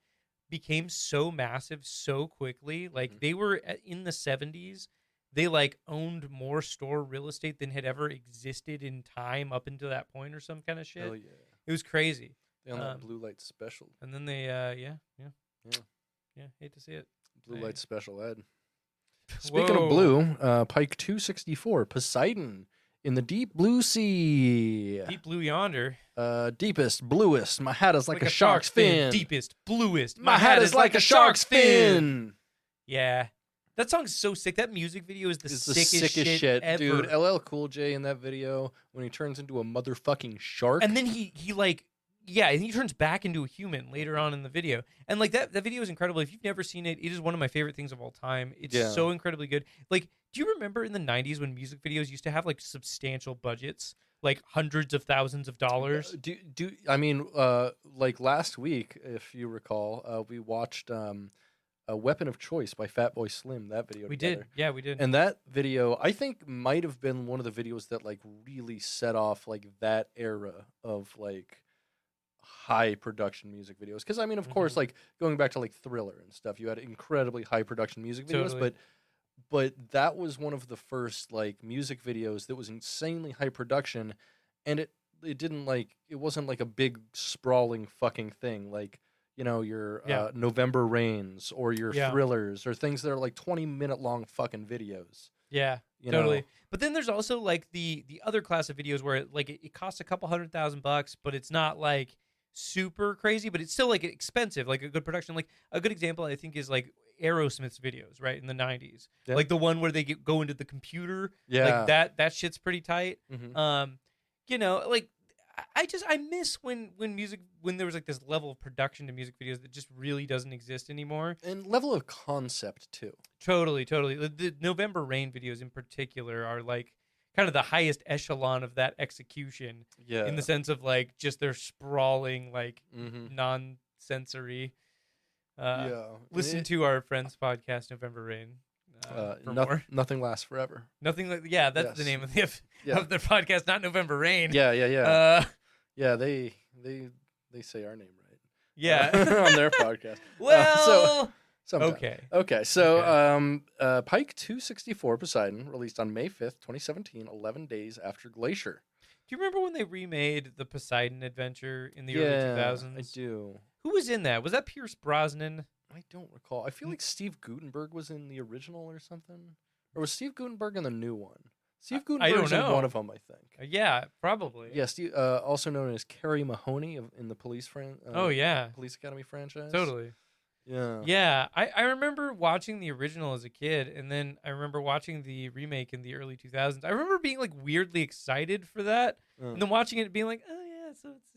S1: became so massive so quickly. Like they were in the 70s. They like owned more store real estate than had ever existed in time up until that point or some kind of shit.
S2: Hell yeah.
S1: It was crazy.
S2: They on that blue light special.
S1: And then they, yeah. Hate to see it.
S2: Blue light special ed. Speaking of blue, Pike 264, Poseidon in the deep blue sea.
S1: Deep blue yonder.
S2: Deepest, bluest. My hat is like a shark's fin.
S1: Deepest, bluest.
S2: My hat is like a shark's fin.
S1: Yeah. That song's so sick. That music video is the sickest shit ever.
S2: Dude, LL Cool J in that video when he turns into a motherfucking shark.
S1: And then he like, yeah, and he turns back into a human later on in the video. And like that video is incredible. If you've never seen it, it is one of my favorite things of all time. It's so incredibly good. Like, do you remember in the 90s when music videos used to have like substantial budgets? Like hundreds of thousands of dollars?
S2: Like last week, if you recall, we watched A Weapon of Choice by Fatboy Slim, that video together.
S1: Yeah, we did.
S2: And that video, I think, might have been one of the videos that, like, really set off, like, that era of, like, high production music videos. Because, I mean, of course, like, going back to, like, Thriller and stuff, you had incredibly high production music videos, but that was one of the first, like, music videos that was insanely high production, and it didn't, like, it wasn't, like, a big, sprawling fucking thing, like, you know, your November Rains or your Thrillers or things that are like 20-minute long fucking videos.
S1: Yeah, totally. But then there's also like the other class of videos where it costs a couple $100,000, but it's not like super crazy, but it's still like expensive, like a good production. Like a good example I think is like Aerosmith's videes, right, in the 90s. Yeah. Like the one where they go into the computer. Yeah. Like that shit's pretty tight. You know, like I miss when there was like this level of production to music videos that just really doesn't exist anymore.
S2: And level of concept too.
S1: Totally. The November Rain videos in particular are like kind of the highest echelon of that execution. Yeah. In the sense of like just their sprawling, like non-sensory. Listen to our friend's podcast, November Rain.
S2: Nothing lasts forever.
S1: Nothing like that's the name of of their podcast, not November Rain.
S2: Yeah. They say our name right.
S1: Yeah,
S2: on their podcast.
S1: Well,
S2: okay. So Pike 264 Poseidon released on May 5th, 2017, 11 days after Glacier.
S1: Do you remember when they remade the Poseidon Adventure in the early 2000s?
S2: I do.
S1: Who was in that? Was that Pierce Brosnan?
S2: I don't recall. I feel like Steve Guttenberg was in the original or something. Or was Steve Guttenberg in the new one? Steve Guttenberg's in one of them, I think.
S1: Yeah, probably.
S2: Yeah, Steve, also known as Carrie Mahoney in the Police Police Academy franchise.
S1: Totally.
S2: Yeah.
S1: Yeah, I remember watching the original as a kid, and then I remember watching the remake in the early 2000s. I remember being like weirdly excited for that, and then watching it being like, oh yeah, so it's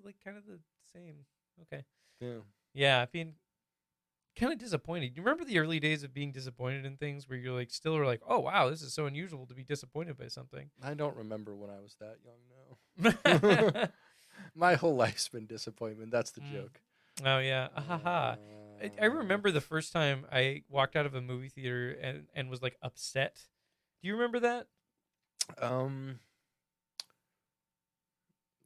S1: like kind of the same. Okay. Yeah, being kind of disappointed. You remember the early days of being disappointed in things where you're like still like, oh wow, this is so unusual to be disappointed by something.
S2: I don't remember when I was that young now. My whole life's been disappointment. That's the joke.
S1: Oh yeah. I remember the first time I walked out of a movie theater and was like upset. Do you remember that?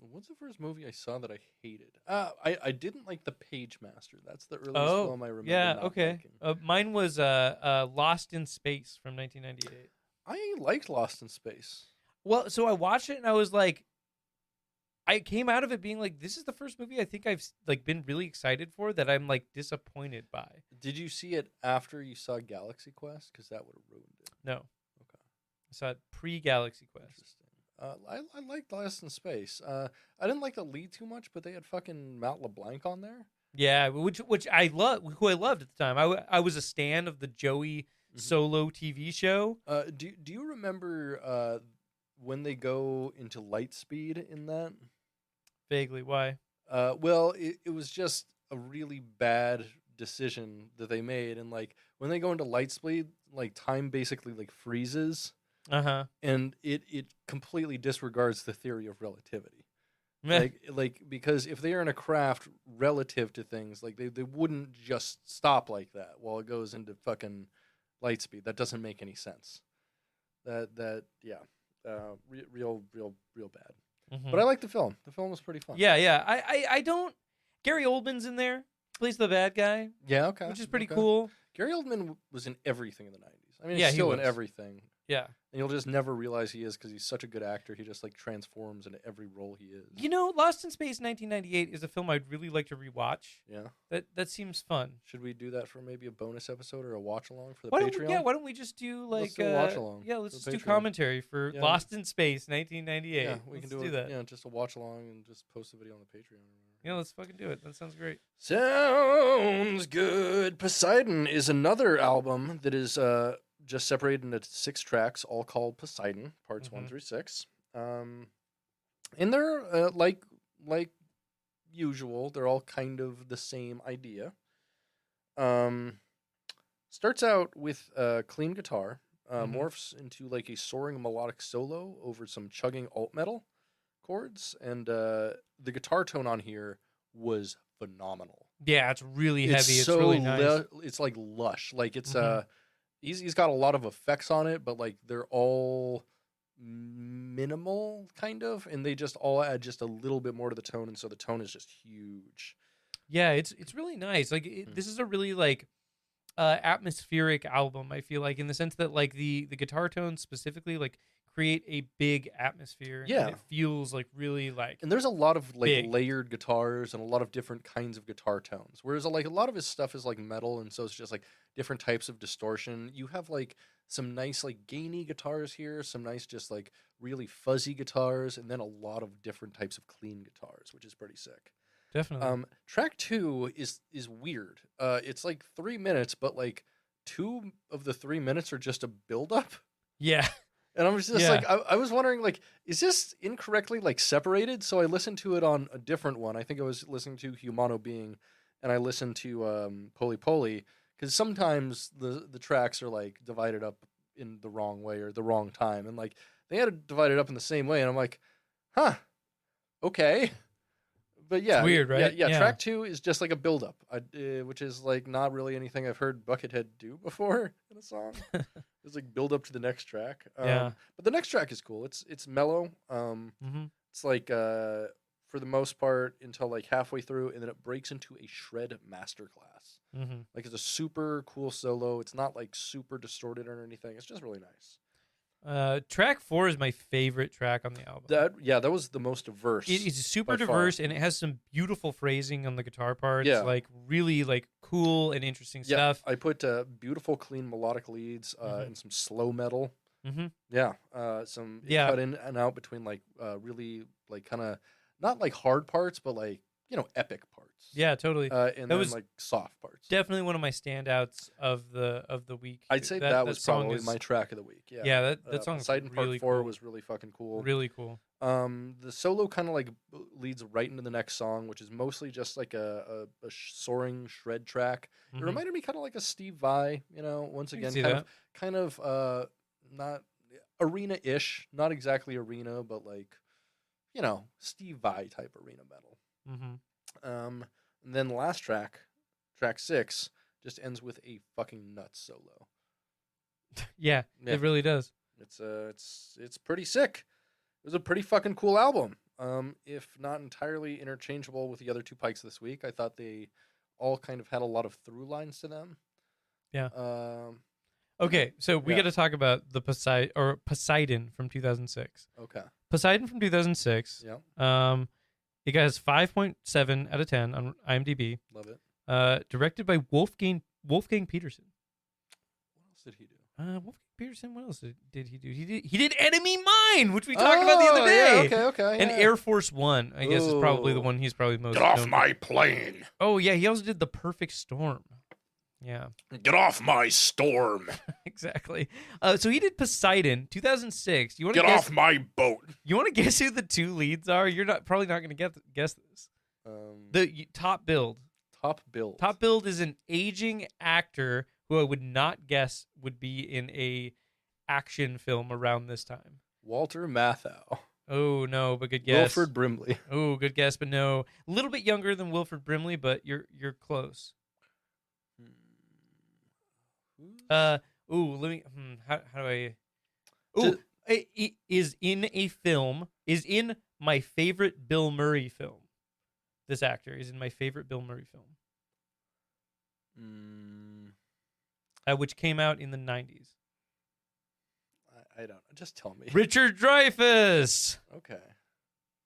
S2: What's the first movie I saw that I hated? I didn't like The Page Master. That's the earliest film I remember.
S1: Yeah, okay. Mine was Lost in Space from 1998.
S2: I liked Lost in Space.
S1: Well, so I watched it and I was like, I came out of it being like, this is the first movie I think I've like been really excited for that I'm like disappointed by.
S2: Did you see it after you saw Galaxy Quest? Because that would have ruined it.
S1: No. Okay. I saw it pre-Galaxy Quest.
S2: Interesting. I liked Lost in Space. I didn't like the lead too much, but they had fucking Matt LeBlanc on there.
S1: Yeah, which I love, who I loved at the time. I was a stan of the Joey solo TV show.
S2: Do you remember when they go into light speed in that?
S1: Vaguely. Why?
S2: Well, it was just a really bad decision that they made, and like when they go into light speed, like time basically like freezes. And it completely disregards the theory of relativity. like because if they are in a craft relative to things, like they wouldn't just stop like that while it goes into fucking light speed. That doesn't make any sense. Real bad. But I like the film. The film was pretty fun.
S1: Yeah. I don't. Gary Oldman's in there. plays the bad guy,
S2: Yeah, okay.
S1: which is pretty
S2: okay.
S1: cool.
S2: Gary Oldman was in everything in the 90s. I mean,
S1: Yeah,
S2: he's
S1: he
S2: still in
S1: was.
S2: everything.
S1: Yeah.
S2: And you'll just never realize he is because he's such a good actor. He just like transforms into every role he is.
S1: You know, Lost in Space 1998 is a film I'd really like to rewatch.
S2: Yeah.
S1: That seems fun.
S2: Should we do that for maybe a bonus episode or a watch along for the
S1: Why
S2: Patreon?
S1: why don't we just do like
S2: Let's do a watch-along
S1: Yeah, let's
S2: for
S1: just do
S2: Patreon.
S1: commentary for
S2: Yeah.
S1: Lost in Space 1998.
S2: Yeah, we can do
S1: that.
S2: Yeah, just a watch along and just post the video on the Patreon.
S1: Yeah, let's fucking do it. That sounds great.
S2: Sounds good. Poseidon is another album that is just separated into 6 tracks, all called Poseidon, parts 1 through 6. And they're like usual, they're all kind of the same idea. Starts out with clean guitar, morphs into like a soaring melodic solo over some chugging alt metal chords, and the guitar tone on here was phenomenal.
S1: Yeah, it's really heavy. It's
S2: so
S1: really nice.
S2: it's like lush. Like it's
S1: Mhm.
S2: he's got a lot of effects on it, but like they're all minimal kind of, and they just all add just a little bit more to the tone, and so the tone is just huge.
S1: Yeah, it's really nice. Like this is a really like atmospheric album. I feel like in the sense that like the guitar tones specifically like create a big atmosphere.
S2: Yeah.
S1: and it feels like really like
S2: And there's a lot of like
S1: Big.
S2: layered guitars and a lot of different kinds of guitar tones. Whereas like a lot of his stuff is like metal, and so it's just like different types of distortion. You have like some nice like gainy guitars here, some nice just like really fuzzy guitars, and then a lot of different types of clean guitars, which is pretty sick.
S1: definitely.
S2: Track 2 is weird. It's like 3 minutes, but like 2 of the 3 minutes are just a build up.
S1: Yeah.
S2: And I was just
S1: Yeah.
S2: like, I was wondering, like, is this incorrectly like separated? So I listened to it on a different one. I think I was listening to Humano Being, and I listened to Poly Poly, because sometimes the tracks are like divided up in the wrong way or the wrong time, and like they had it divided up in the same way, and I'm like, huh, okay. But yeah,
S1: weird, right?
S2: Yeah,
S1: Yeah.
S2: track 2 is just like a build up, which is like not really anything I've heard Buckethead do before in a song. It's like build up to the next track.
S1: Yeah.
S2: But the next track is cool. It's mellow.
S1: Mm-hmm.
S2: It's like for the most part until like halfway through, and then it breaks into a shred masterclass.
S1: Mm-hmm.
S2: Like it's a super cool solo. It's not like super distorted or anything. It's just really nice.
S1: Track 4 is my favorite track on the album.
S2: That was the most diverse.
S1: It's super
S2: by far.
S1: diverse, and it has some beautiful phrasing on the guitar parts.
S2: Yeah.
S1: Like really like cool and interesting
S2: Yeah,
S1: stuff.
S2: I put beautiful, clean melodic leads
S1: Mhm.
S2: and some slow metal.
S1: Mm-hmm.
S2: Yeah, some
S1: Yeah.
S2: cut in and out between like really like kind of not like hard parts, but like epic parts.
S1: Yeah, totally.
S2: And then
S1: was
S2: like soft parts.
S1: Definitely one of my standouts of the week.
S2: I'd say that was
S1: song
S2: probably
S1: is-
S2: my track of the week. Yeah,
S1: Yeah, that song's
S2: Poseidon
S1: really
S2: Part 4
S1: cool.
S2: was really fucking cool.
S1: Really cool.
S2: The solo kind of like leads right into the next song, which is mostly just like a soaring shred track. It
S1: Mhm.
S2: reminded me kind of like a Steve Vai, once
S1: I can
S2: again,
S1: see
S2: kind of not arena-ish, not exactly arena, but like Steve Vai type arena metal.
S1: Mm-hmm.
S2: And then the last track 6, just ends with a fucking nuts solo.
S1: Yeah,
S2: Yeah.
S1: it really does.
S2: It's pretty sick. It was a pretty fucking cool album. If not entirely interchangeable with the other 2 Pikes this week, I thought they all kind of had a lot of through lines to them.
S1: Yeah.
S2: Um,
S1: Okay, so we
S2: Yeah.
S1: got to talk about the Poseidon from 2006.
S2: okay.
S1: Poseidon from 2006.
S2: Yeah.
S1: It got 5.7 out of 10 on IMDb.
S2: Love it.
S1: Directed by Wolfgang Peterson.
S2: What else did he do?
S1: Wolfgang Peterson. What else did he do? He did Enemy Mine, which we talked about the other day.
S2: Yeah, okay.
S1: And
S2: yeah.
S1: Air Force One, I guess, is probably the
S2: Ooh.
S1: one he's probably most.
S3: Get off
S1: known
S3: my plane.
S1: for. Oh yeah, he also did The Perfect Storm. Yeah,
S3: Get off my storm.
S1: exactly. So he did Poseidon, 2006. You want to
S3: Get
S1: guess?
S3: off my boat.
S1: You want to guess who the 2 leads are? You're probably not going to guess this. The top build.
S2: Top build.
S1: Top build is an aging actor who I would not guess would be in a action film around this time.
S2: Walter Matthau.
S1: Oh no, but good guess.
S2: Wilford Brimley.
S1: Oh, good guess, but no. A little bit younger than Wilford Brimley, but you're close. Let me. How do I?
S2: Ju-
S1: It is in a film. Is in my favorite Bill Murray film. This actor is in my favorite Bill Murray film. which came out in the 90s.
S2: I don't know. Just tell me.
S1: Richard Dreyfuss,
S2: Okay.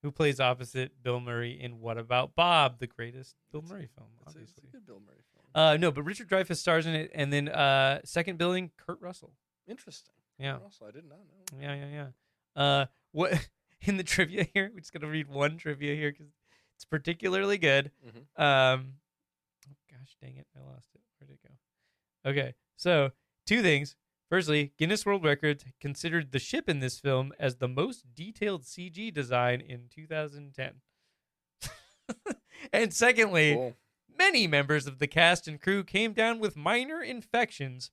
S1: who plays opposite Bill Murray in What About Bob, the greatest Bill Murray film,
S2: It's
S1: obviously.
S2: a good Bill Murray film.
S1: No, but Richard Dreyfuss stars in it, and then second billing, Kurt Russell.
S2: Interesting.
S1: Yeah.
S2: Also, I did not know.
S1: Yeah. What in the trivia here? We're just gonna read one trivia here because it's particularly good.
S2: Mhm.
S1: Oh gosh, dang it, I lost it. Where'd it go? Okay, so two things. Firstly, Guinness World Records considered the ship in this film as the most detailed CG design in 2010. And secondly,
S2: Cool.
S1: many members of the cast and crew came down with minor infections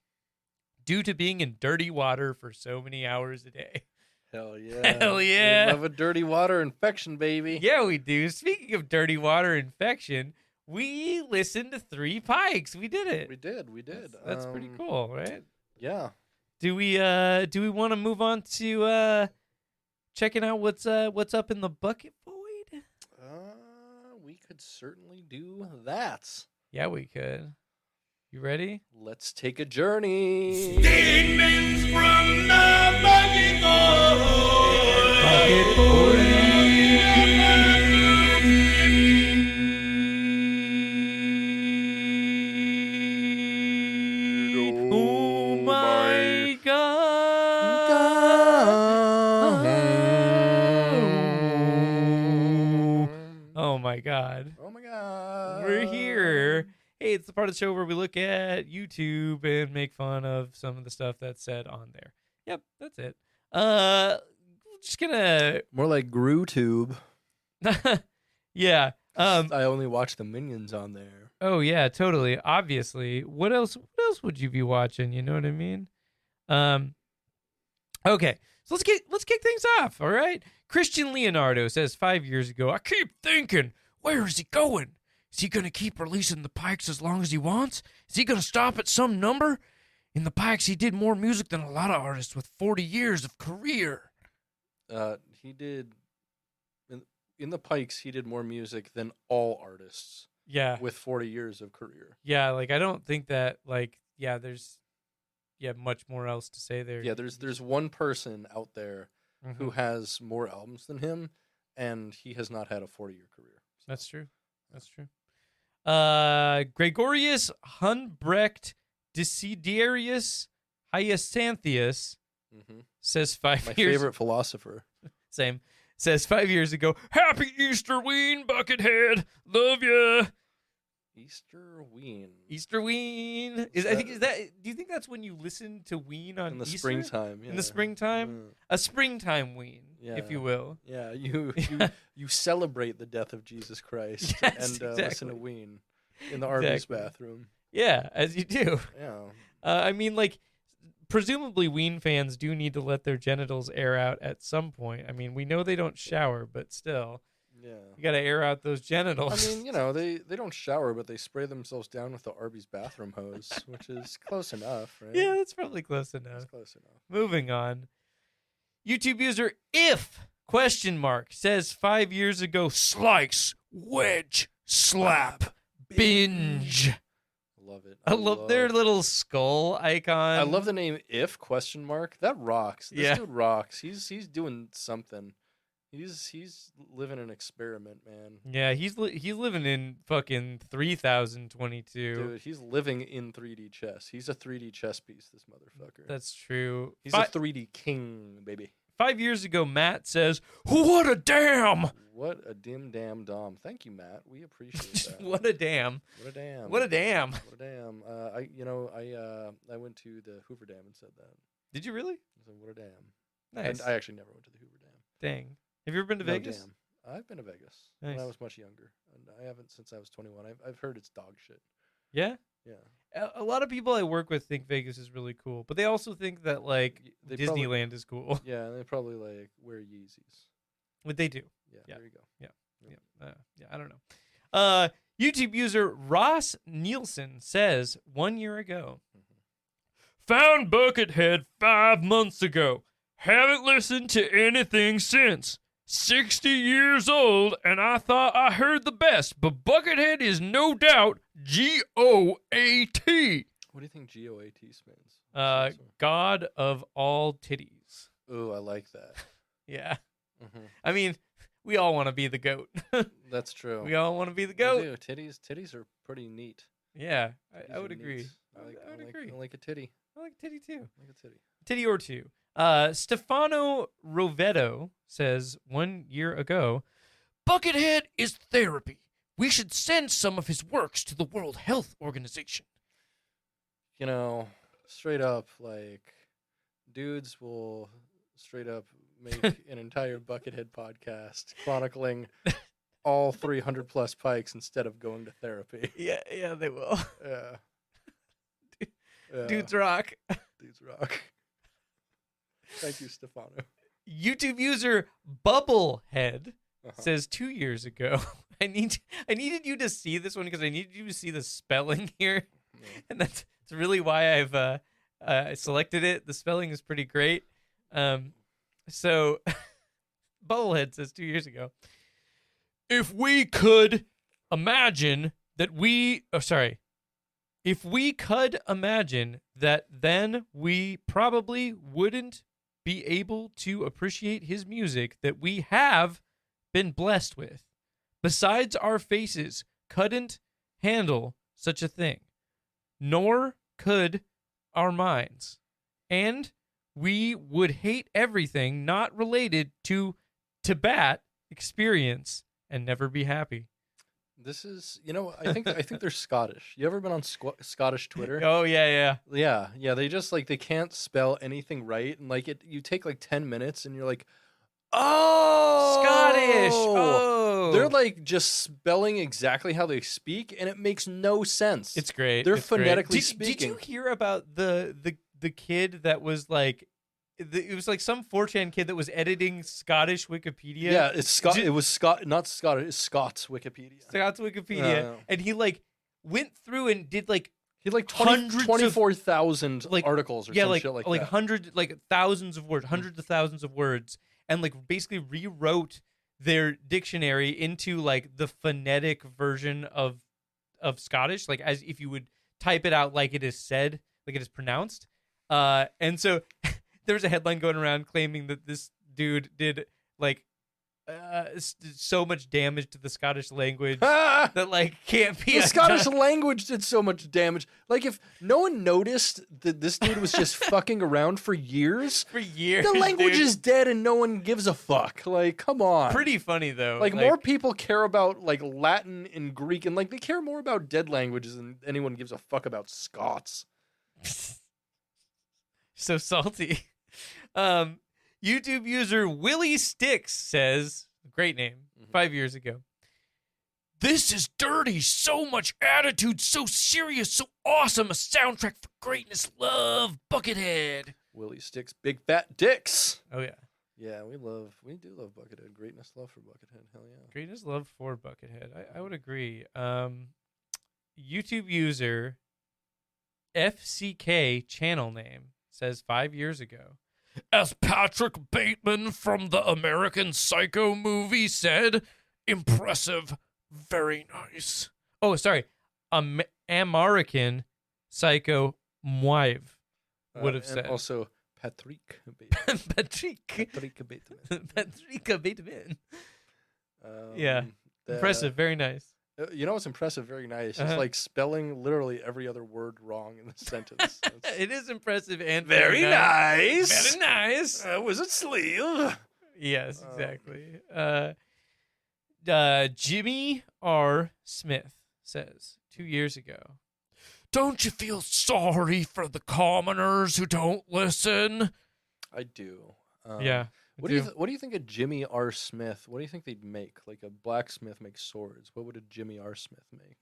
S1: due to being in dirty water for so many hours a day.
S2: Hell yeah.
S1: Hell yeah.
S2: We love a dirty water infection, baby.
S1: Yeah, we do. Speaking of dirty water infection, we listened to 3 Pikes. We did it.
S2: We did.
S1: That's pretty cool, right?
S2: Yeah.
S1: Do we want to move on to checking out what's up in the bucket void?
S2: We could certainly do that.
S1: Yeah, we could. You ready?
S2: Let's take a journey.
S3: Statements from the bucket boy.
S1: Bucket boy. Oh my God. Oh my God.
S2: Oh my God.
S1: We're here. Hey, it's the part of the show where we look at YouTube and make fun of some of the stuff that's said on there. Yep, that's it. Just gonna
S2: More like GrooTube.
S1: yeah.
S2: I only watch the Minions on there.
S1: Oh yeah, totally. Obviously. What else would you be watching? You know what I mean? Okay. So let's kick things off, all right? Christian Leonardo says 5 years ago, I keep thinking, where is he going? Is he going to keep releasing the Pikes as long as he wants? Is he going to stop at some number? In the Pikes, he did more music than a lot of artists with 40 years of career.
S2: He did in the Pikes. He did more music than all artists
S1: Yeah.
S2: with 40 years of career.
S1: Yeah, like I don't think that there's much more else to say there.
S2: Yeah, there's one person out there
S1: Mhm.
S2: who has more albums than him, and he has not had a 40-year career.
S1: That's true. Gregorius Hunbrecht Desiderius Hyacinthius
S2: Mm-hmm.
S1: says 5
S2: My
S1: years.
S2: favorite philosopher.
S1: Same. Says 5 years ago, Happy Easter Ween, Buckethead. Love ya.
S2: Easter Ween.
S1: Easter Ween. Do you think that's when you listen to Ween on
S2: In the
S1: Easter?
S2: springtime. Yeah.
S1: In the springtime? A springtime Ween, if you will.
S2: Yeah, you celebrate the death of Jesus Christ
S1: Yes,
S2: and listen
S1: exactly.
S2: to Ween in the Arby's
S1: Exactly.
S2: bathroom.
S1: Yeah, as you do.
S2: Yeah.
S1: I mean, like, presumably Ween fans do need to let their genitals air out at some point. I mean, we know they don't shower, but still,
S2: Yeah.
S1: you got to air out those genitals.
S2: I mean, they don't shower, but they spray themselves down with the Arby's bathroom hose, which is close enough, right?
S1: yeah, that's probably close
S2: It's
S1: enough.
S2: close enough.
S1: Moving on. YouTube user says 5 years ago, slice, wedge, slap, binge.
S2: I love it.
S1: I love their little skull icon.
S2: I love the name If ? That rocks. This
S1: Yeah.
S2: dude rocks. He's doing something. He's living an experiment, man.
S1: Yeah, he's living in fucking 3022.
S2: Dude, he's living in 3D chess. He's a 3D chess piece, this motherfucker.
S1: That's true.
S2: He's a 3D king, baby.
S1: 5 years ago, Matt says, "What a damn!
S2: What a dim damn dom. Thank you, Matt. We appreciate that.
S1: What a damn!
S2: What a damn.
S1: What a damn!"
S2: What a damn. I went to the Hoover Dam and said that.
S1: Did you really?
S2: I said, what a damn.
S1: Nice.
S2: And I actually never went to the Hoover Dam.
S1: Dang. Have you ever been to
S2: No,
S1: Vegas?
S2: damn. I've been to Vegas when
S1: Nice.
S2: I was much younger. And I haven't since I was 21. I've heard it's dog shit.
S1: Yeah.
S2: Yeah.
S1: A lot of people I work with think Vegas is really cool, but they also think that like
S2: They
S1: Disneyland is cool.
S2: Yeah, and they probably like wear Yeezys.
S1: What they do.
S2: Yeah,
S1: Yeah.
S2: there you go.
S1: Yeah, I don't know. YouTube user Ross Nielsen says 1 year ago, found Buckethead 5 months ago. Haven't listened to anything since. 60 years old, and I thought I heard the best, but Buckethead is no doubt G-O-A-T.
S2: What do you think G-O-A-T spans?
S1: God of all titties.
S2: Ooh, I like that.
S1: Yeah.
S2: Mm-hmm.
S1: I mean, we all want to be the goat.
S2: That's true.
S1: We all want to be the
S2: I
S1: goat.
S2: do. Titties are pretty neat.
S1: Yeah,
S2: Titties
S1: I would
S2: are
S1: agree.
S2: neat. I would agree. I like a titty.
S1: I like titty too.
S2: I like a titty.
S1: Titty or two. Stefano Rovetto says 1 year ago, Buckethead is therapy. We should send some of his works to the World Health Organization.
S2: You know, straight up, like, dudes will straight up make an entire Buckethead podcast chronicling all 300 plus pikes instead of going to therapy.
S1: Yeah, they will.
S2: Yeah.
S1: Dudes rock.
S2: Dudes rock. Thank you, Stefano.
S1: YouTube user Bubblehead says 2 years ago, I needed you to see this one because I needed you to see the spelling here, and that's really why I've selected it. The spelling is pretty great. So Bubblehead says 2 years ago, if we could imagine that if we could imagine that, then we probably wouldn't be able to appreciate his music that we have been blessed with. Besides, our faces couldn't handle such a thing, nor could our minds. And we would hate everything not related to Tibet experience and never be happy.
S2: This is, I think they're Scottish. You ever been on Scottish Twitter?
S1: Oh yeah.
S2: Yeah. They just they can't spell anything right, and you take 10 minutes, and you're like, oh,
S1: Scottish. Oh,
S2: they're just spelling exactly how they speak, and it makes no sense.
S1: It's great.
S2: They're
S1: it's
S2: phonetically
S1: great.
S2: speaking.
S1: Did you hear about the kid that was it was some 4chan kid that was editing Scottish Wikipedia?
S2: Yeah, it was not Scottish. It's Scots Wikipedia.
S1: Scots Wikipedia, and he went through and did
S2: he had 24,000 articles or some shit like that.
S1: Hundreds, thousands of words, hundreds of thousands of words, and basically rewrote their dictionary into the phonetic version of Scottish, as if you would type it out like it is said, like it is pronounced. And so there's a headline going around claiming that this dude did so much damage to the Scottish language that can't be.
S2: The Scottish language did so much damage. If no one noticed that this dude was just fucking around for years, the language is dead and no one gives a fuck. Come on.
S1: Pretty funny though.
S2: More people care about Latin and Greek, and they care more about dead languages than anyone gives a fuck about Scots.
S1: So salty. YouTube user Willie Sticks says, great name, 5 years ago, this is dirty, so much attitude, so serious, so awesome, a soundtrack for greatness, love, Buckethead.
S2: Willie Sticks, big fat dicks.
S1: Oh yeah.
S2: Yeah, we do love Buckethead. Greatness, love for Buckethead. Hell yeah.
S1: Greatness, love for Buckethead. I would agree. YouTube user FCK channel name says 5 years ago, as Patrick Bateman from the American Psycho movie said, impressive, very nice. Oh, sorry. American Psycho Mwive would have said.
S2: Also, Patrick Bateman.
S1: Patrick Bateman. Yeah. Impressive, very nice.
S2: What's impressive? Very nice. It's spelling literally every other word wrong in the sentence.
S1: It is impressive and
S2: very nice.
S1: Very nice.
S2: Was it sleeve?
S1: Yes, exactly. Jimmy R. Smith says 2 years ago, don't you feel sorry for the commoners who don't listen?
S2: I do.
S1: Yeah.
S2: What do you think of Jimmy R. Smith? What do you think they'd make? A blacksmith makes swords. What would a Jimmy R. Smith make?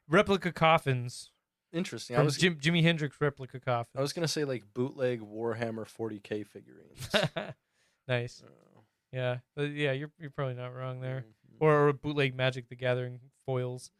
S1: Replica coffins.
S2: Interesting.
S1: From Jimi Hendrix replica coffins.
S2: I was gonna say bootleg Warhammer 40K figurines.
S1: Nice. Yeah, but yeah, you're probably not wrong there. Mm-hmm. Or bootleg Magic the Gathering foils.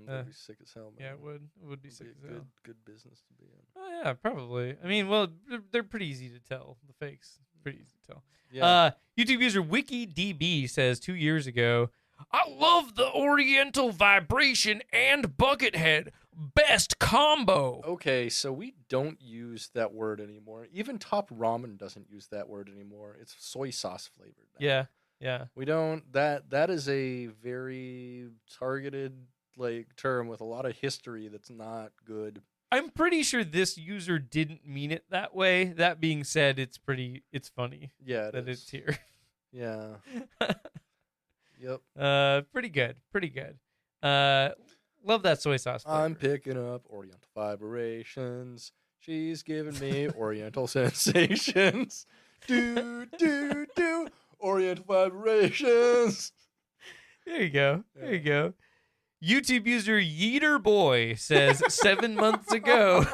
S2: That'd be sick as hell, man.
S1: Yeah, it would. It would be sick as hell.
S2: Good business to be in.
S1: Oh yeah, probably. I mean, well, they're pretty easy to tell, the fakes. pretty easy to tell.
S2: Yeah.
S1: YouTube user WikiDB says 2 years ago, I love the Oriental Vibration and Buckethead. Best combo.
S2: Okay, so we don't use that word anymore. Even Top Ramen doesn't use that word anymore. It's soy sauce flavored now.
S1: Yeah, yeah.
S2: We don't that is a very targeted term with a lot of history that's not good.
S1: I'm pretty sure this user didn't mean it that way. That being said, it's funny
S2: Yeah,
S1: that it's here.
S2: Yeah. Yep.
S1: Pretty good. Love that soy sauce flavor.
S2: I'm picking up Oriental vibrations. She's giving me Oriental sensations. Do, do, do. Oriental vibrations.
S1: There you go. YouTube user Yeeter Boy says 7 months ago,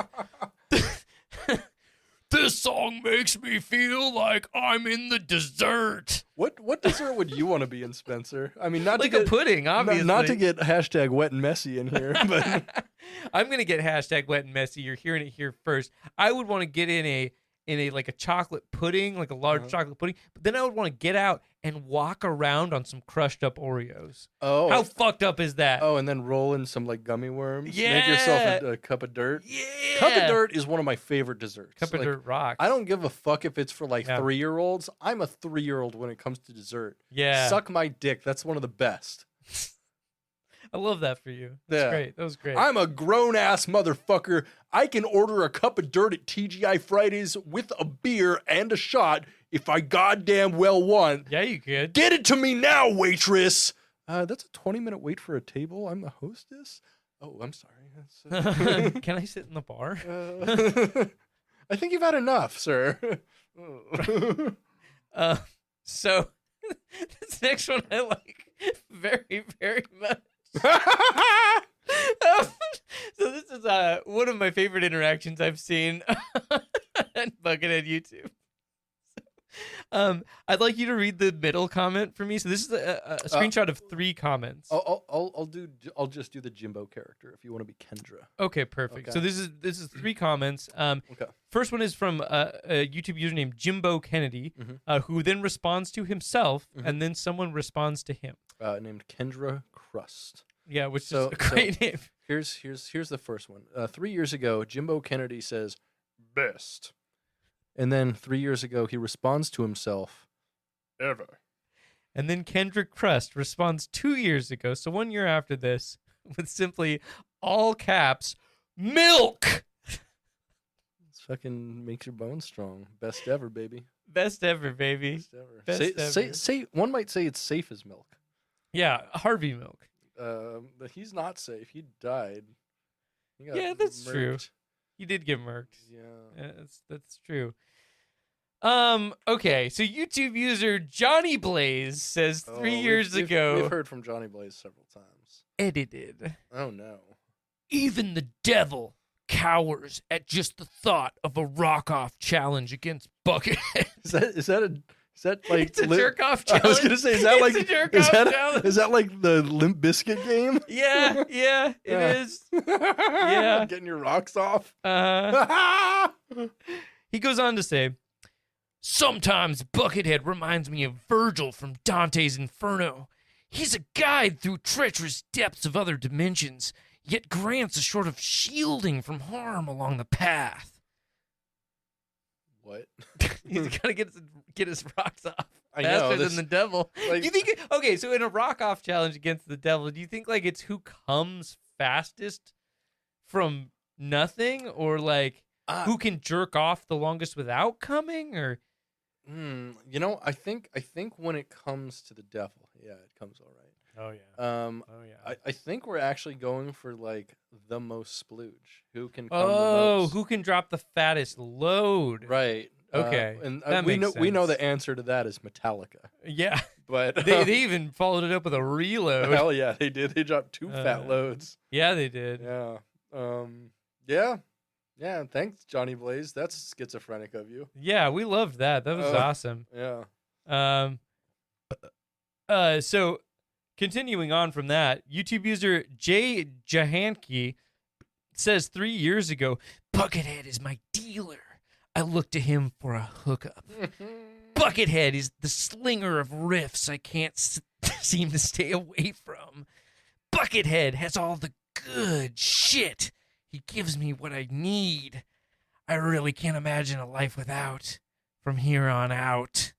S1: this song makes me feel like I'm in the dessert.
S2: What dessert would you want to be in, Spenser? I mean, not
S1: Like
S2: to get
S1: a pudding, obviously.
S2: not to get hashtag wet and messy in here, but
S1: I'm gonna get hashtag wet and messy. You're hearing it here first. I would want to get in a like a chocolate pudding, like a large chocolate pudding. But then I would want to get out and walk around on some crushed up Oreos.
S2: oh,
S1: How fucked up is that?
S2: oh, and then roll in some gummy worms.
S1: Yeah.
S2: Make yourself a cup of dirt.
S1: Yeah.
S2: Cup of dirt is one of my favorite desserts.
S1: Cup of dirt rocks.
S2: I don't give a fuck if it's for
S1: Yeah.
S2: 3-year-olds. I'm a 3-year-old when it comes to dessert.
S1: Yeah.
S2: Suck my dick. That's one of the best.
S1: I love that for you. That's
S2: Yeah.
S1: great. That was great.
S2: I'm a grown-ass motherfucker. I can order a cup of dirt at TGI Fridays with a beer and a shot if I goddamn well want.
S1: Yeah, you could.
S2: Get it to me now, waitress. That's a 20-minute wait for a table. I'm the hostess. Oh, I'm sorry.
S1: Can I sit in the bar?
S2: I think you've had enough, sir.
S1: So this next one I like very, very much. So this is one of my favorite interactions I've seen on Buckethead YouTube. I'd like you to read the middle comment for me. So this is a screenshot of 3 comments.
S2: I'll just do the Jimbo character if you want to be Kendra.
S1: Okay, perfect.
S2: Okay.
S1: So this is 3 comments.
S2: Okay.
S1: First one is from a YouTube user named Jimbo Kennedy, who then responds to himself, and then someone responds to him.
S2: Named Kendra Crust.
S1: Yeah, which
S2: So-
S1: is a great name.
S2: Here's the first one. 3 years ago, Jimbo Kennedy says, "Best," and then 3 years ago, he responds to himself, "Ever."
S1: And then Kendrick Crust responds 2 years ago, so 1 year after this, with simply all caps, milk.
S2: This fucking makes your bones strong. Best ever, baby.
S1: Best ever, baby.
S2: Best ever.
S1: Best
S2: Say one might say it's safe as milk.
S1: Yeah, Harvey milk.
S2: But he's not safe. He died. He got
S1: Yeah, that's true.
S2: murked.
S1: You did get murked.
S2: Yeah.
S1: That's true. Okay, so YouTube user Johnny Blaze says 3 years ago,
S2: We've heard from Johnny Blaze several times.
S1: edited.
S2: Oh no.
S1: Even the devil cowers at just the thought of a rock-off challenge against Buckethead.
S2: Is that like
S1: It's a jerk-off challenge.
S2: I was gonna say, is that
S1: It's
S2: like
S1: a jerk-off challenge.
S2: is that like the Limp Bizkit game?
S1: Yeah, it
S2: Yeah.
S1: is. Yeah.
S2: Getting your rocks off.
S1: He goes on to say, sometimes Buckethead reminds me of Virgil from Dante's Inferno. He's a guide through treacherous depths of other dimensions, yet grants a sort of shielding from harm along the path.
S2: What?
S1: He's got to get his rocks off
S2: I know,
S1: faster
S2: this-
S1: than the devil.
S2: like-
S1: Do you think? Okay, so in a rock-off challenge against the devil, do you think like it's who comes fastest from nothing, or like who can jerk off the longest without coming, or?
S2: I think when it comes to the devil, yeah, it comes all right.
S1: Oh yeah.
S2: I think we're actually going for like the most splooge. Who can come the
S1: Oh,
S2: most.
S1: who can drop the fattest load?
S2: Right.
S1: Okay,
S2: And
S1: that
S2: we
S1: makes
S2: know
S1: sense.
S2: the answer to that is Metallica.
S1: Yeah,
S2: But
S1: they even followed it up with a reload.
S2: hell yeah, they did. They dropped 2 fat loads.
S1: Yeah, they did.
S2: Yeah. Yeah. Yeah. Thanks, Johnny Blaze. That's schizophrenic of you.
S1: Yeah, we loved that. That was awesome.
S2: Yeah.
S1: So continuing on from that, YouTube user Jay Jahanki says 3 years ago, Buckethead is my dealer. I look to him for a hookup. Buckethead is the slinger of riffs I can't seem to stay away from. Buckethead has all the good shit. He gives me what I need. I really can't imagine a life without from here on out.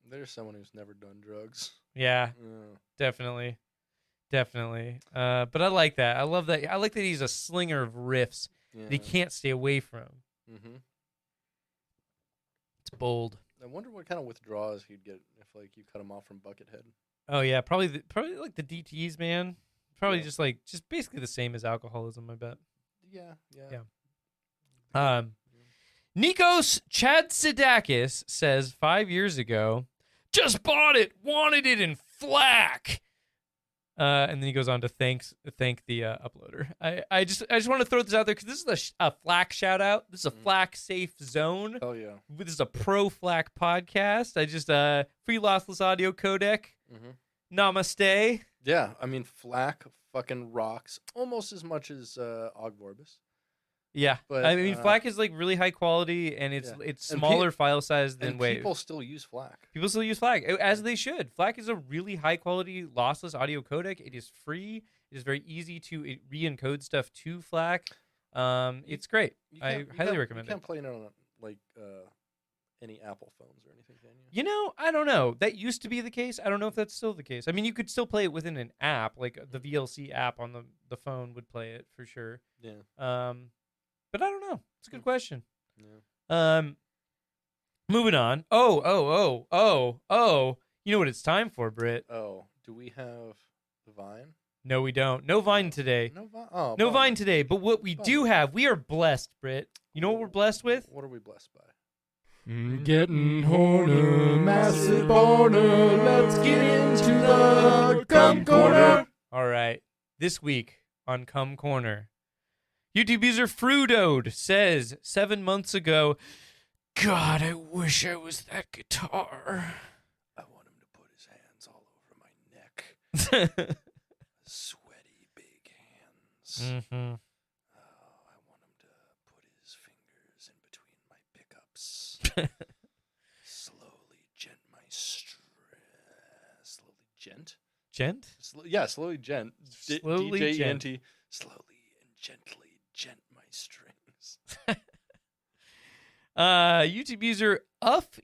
S2: There's someone who's never done drugs.
S1: Yeah, definitely. But I like that. I love that. I like that he's a slinger of riffs that he can't stay away from.
S2: Mm-hmm.
S1: It's bold.
S2: I wonder what kind of withdrawals he'd get if like you cut him off from Buckethead.
S1: Oh yeah, probably like the DTs, man. Probably just basically the same as alcoholism, I bet.
S2: Yeah.
S1: Nikos Chadsidakis says 5 years ago, just bought it, wanted it in FLAC. And then he goes on to thank the uploader. I just want to throw this out there because this is a FLAC shout out. This is a FLAC safe zone.
S2: Oh yeah.
S1: This is a pro FLAC podcast. I just free lossless audio codec. Namaste.
S2: Yeah, I mean FLAC fucking rocks almost as much as Ogvorbis.
S1: Yeah,
S2: But,
S1: I mean FLAC is like really high quality and it's smaller file size than
S2: and
S1: Wave.
S2: People still use FLAC.
S1: People still use FLAC, as they should. FLAC is a really high-quality, lossless audio codec. It is free. It is very easy to re-encode stuff to FLAC. It's great. I highly recommend
S2: You can't
S1: it.
S2: play it on like any Apple phones or anything, can you?
S1: You know, I don't know. That used to be the case. I don't know if that's still the case. I mean, you could still play it within an app, like the VLC app on the phone would play it for sure.
S2: Yeah.
S1: But I don't know. It's a good question.
S2: Yeah.
S1: Moving on. Oh. You know what it's time for, Britt?
S2: Oh, do we have the Vine?
S1: No, we don't. No Vine today.
S2: No Vine. Oh,
S1: No
S2: bummer.
S1: Vine today. But what we do have, we are blessed, Britt. You know what we're blessed with?
S2: What are we blessed by?
S3: Getting horny, massive boner. Let's get into the cum corner.
S1: All right. This week on Cum Corner, YouTube user Frudode says 7 months ago, God, I wish I was that guitar.
S2: I want him to put his hands all over my neck. Sweaty big hands.
S1: Mm-hmm.
S2: Oh, I want him to put his fingers in between my pickups. Slowly gent my stress. Slowly gent?
S1: Gent?
S2: Slowly gent.
S1: Slowly
S2: DJ-ENT. Slowly and gently gent my strings.
S1: YouTube user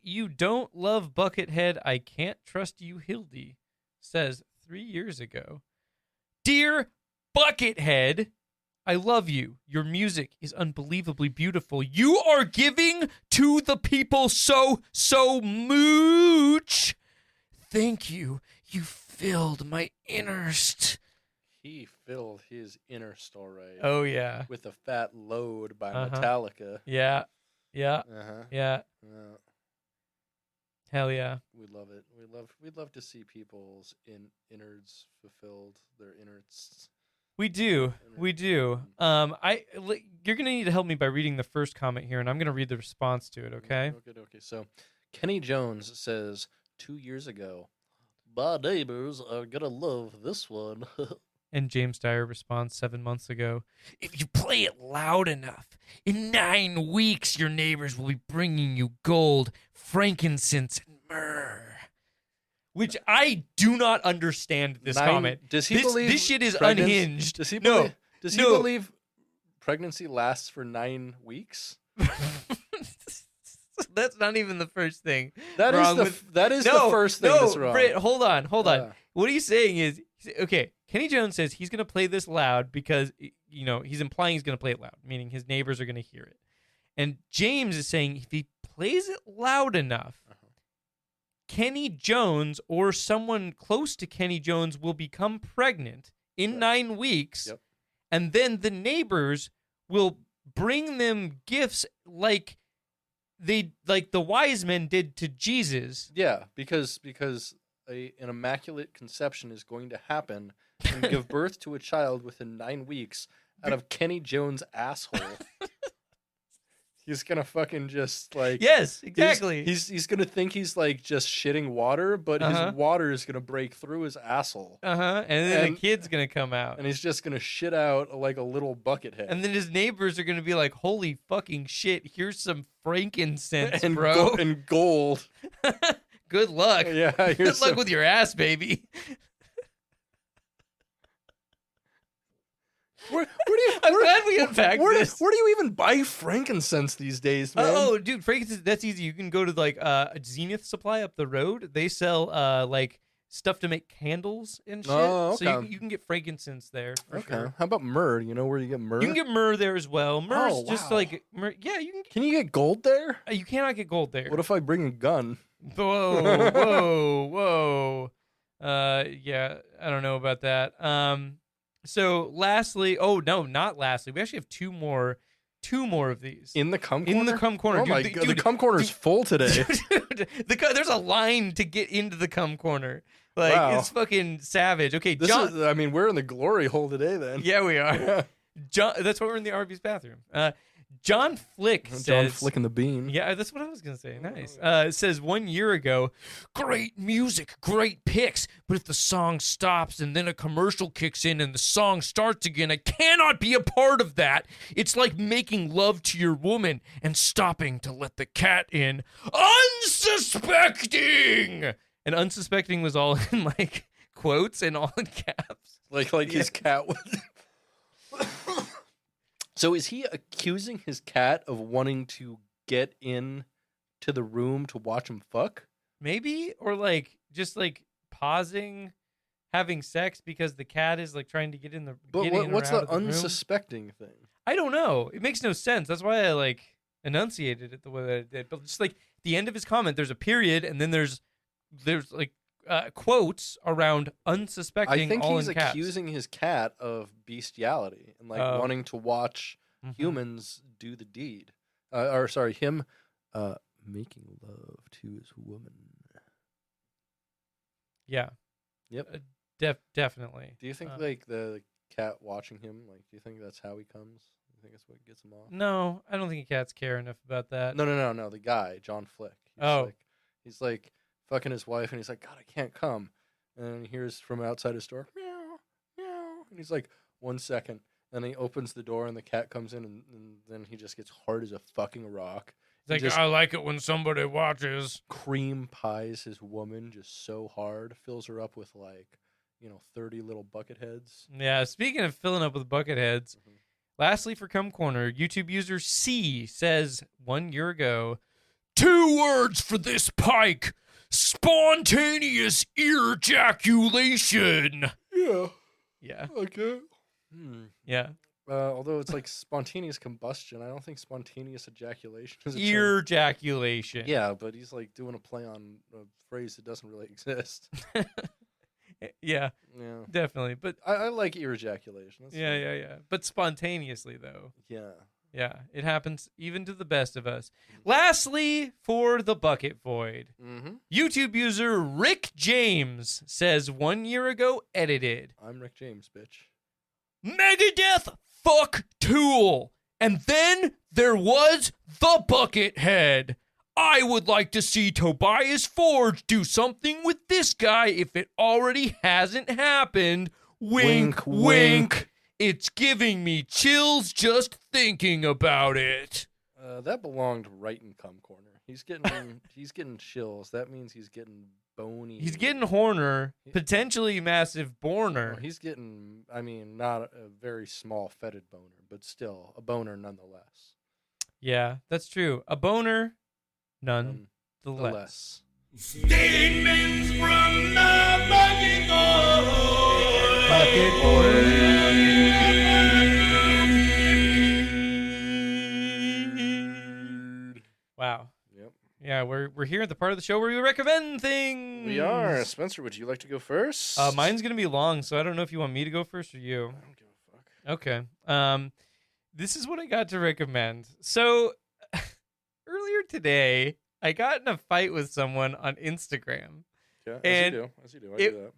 S1: You Don't Love Buckethead, I Can't Trust You Hildy says 3 years ago, Dear Buckethead, I love you. Your music is unbelievably beautiful. You are giving to the people so much. Thank you. You filled my innerst.
S2: He filled his inner story
S1: Oh, yeah.
S2: with a fat load by
S1: Uh-huh.
S2: Metallica.
S1: Yeah.
S2: Uh-huh.
S1: Yeah.
S2: Yeah.
S1: Hell yeah.
S2: We love it. We'd love to see people's innards fulfilled, their innards.
S1: We do. You're gonna need to help me by reading the first comment here, and I'm gonna read the response to it. Okay.
S2: Okay. So, Kenny Jones says 2 years ago, my neighbors are gonna love this one.
S1: And James Dyer responds 7 months ago, if you play it loud enough, in 9 weeks your neighbors will be bringing you gold, frankincense, and myrrh. Which I do not understand this comment.
S2: Does he believe
S1: this shit is
S2: pregnancy-
S1: unhinged?
S2: Does he
S1: No.
S2: believe pregnancy lasts for 9 weeks?
S1: That's not even the first thing.
S2: That
S1: wrong
S2: is
S1: with-
S2: the first thing that's wrong.
S1: Britt, hold on.
S2: Uh.
S1: What he's saying is, okay, Kenny Jones says he's going to play this loud because, you know, he's implying he's going to play it loud, meaning his neighbors are going to hear it. And James is saying if he plays it loud enough, Kenny Jones or someone close to Kenny Jones will become pregnant in 9 weeks, and then the neighbors will bring them gifts like the wise men did to Jesus.
S2: Yeah, because an immaculate conception is going to happen and give birth to a child within 9 weeks out of Kenny Jones' asshole. He's gonna fucking just like
S1: Yes, exactly.
S2: He's gonna think he's like just shitting water, but his water is gonna break through his asshole.
S1: And then a kid's gonna come out,
S2: and he's just gonna shit out like a little Buckethead.
S1: and then his neighbors are gonna be like, "Holy fucking shit! Here's some frankincense,
S2: and
S1: bro,
S2: and gold.
S1: Good luck.
S2: Yeah,
S1: Good luck with your ass, baby." I'm glad we unpacked this.
S2: Where do you even buy frankincense these days, man?
S1: Oh, dude, frankincense, that's easy. You can go to like Zenith Supply up the road. They sell like stuff to make candles and shit.
S2: Oh, okay.
S1: So you can get frankincense there for sure.
S2: How about myrrh? You know where you get myrrh?
S1: You can get myrrh there as well. Myrrh's just
S2: wow.
S1: like myrrh. Yeah, you can.
S2: Can you get gold there?
S1: You cannot get gold there.
S2: What if I bring a gun?
S1: Whoa. Yeah, I don't know about that. So lastly, not lastly. We actually have two more of these.
S2: In the cum corner?
S1: In the cum corner.
S2: Oh my god, the cum corner's full today.
S1: Dude, there's a line to get into the cum corner. Like,
S2: Wow.
S1: It's fucking savage. Okay,
S2: we're in the glory hole today then.
S1: Yeah, we are. John, that's why we're in the Arby's bathroom. John Flick says...
S2: John flicking the bean.
S1: Yeah, that's what I was going to say. Nice. Says 1 year ago, great music, great picks, but if the song stops and then a commercial kicks in and the song starts again, I cannot be a part of that. It's like making love to your woman and stopping to let the cat in. Unsuspecting! And unsuspecting was all in, like, quotes and all in caps.
S2: Like his cat was... So is he accusing his cat of wanting to get in to the room to watch him fuck?
S1: Maybe, or like just like pausing having sex because the cat is like trying to get in the.
S2: But what's the unsuspecting
S1: room.
S2: thing?
S1: I don't know. It makes no sense. That's why I like enunciated it the way that I did. But just like the end of his comment, there's a period, and then there's like quotes around unsuspecting.
S2: I think
S1: all
S2: he's
S1: in caps.
S2: accusing his cat of bestiality and like wanting to watch humans do the deed. Him making love to his woman.
S1: Yeah.
S2: Yep.
S1: Definitely.
S2: Do you think like the cat watching him? Like, do you think that's how he comes? Do you think that's what gets him off?
S1: No, I don't think cats care enough about that.
S2: No. The guy, John Flick. He's like fucking his wife, and he's like, God, I can't come. And then he hears from outside his door, meow, meow. And he's like, 1 second. And he opens the door, and the cat comes in, and then he just gets hard as a fucking rock.
S1: It's like, I like it when somebody watches.
S2: Cream pies his woman just so hard, fills her up with 30 little bucket heads.
S1: Yeah, speaking of filling up with bucket heads, lastly for Cum Corner, YouTube user C says 1 year ago, 2 words for this pike, spontaneous ear ejaculation.
S2: Yeah.
S1: Yeah.
S2: Okay.
S1: Yeah.
S2: Although it's like spontaneous combustion, I don't think spontaneous ejaculation is a
S1: ear
S2: term.
S1: ejaculation.
S2: Yeah, but he's like doing a play on a phrase that doesn't really exist.
S1: Yeah, definitely. But
S2: I like ear ejaculation. That's fine.
S1: Yeah. But spontaneously, though.
S2: Yeah,
S1: it happens even to the best of us. Lastly, for the bucket void, YouTube user Rick James says 1 year ago, edited.
S2: I'm Rick James, bitch.
S1: Megadeth fuck Tool. And then there was the Buckethead. I would like to see Tobias Forge do something with this guy if it already hasn't happened. Wink, wink. It's giving me chills just thinking about it.
S2: That belonged right in Cum Corner. He's getting chills. That means he's getting bony.
S1: He's getting horner, potentially massive borner.
S2: Well, he's getting, not a very small fetid boner, but still a boner nonetheless.
S1: Yeah, that's true. A boner nonetheless.
S3: Statements from the bucket
S1: Wow.
S2: Yep.
S1: Yeah, we're here at the part of the show where we recommend things.
S2: We are. Spencer, would you like to go first?
S1: Mine's gonna be long, so I don't know if you want me to go first or you.
S2: I don't give a fuck.
S1: Okay. This is what I got to recommend. So earlier today, I got in a fight with someone on Instagram.
S2: Yeah,
S1: and
S2: as you do. I do that.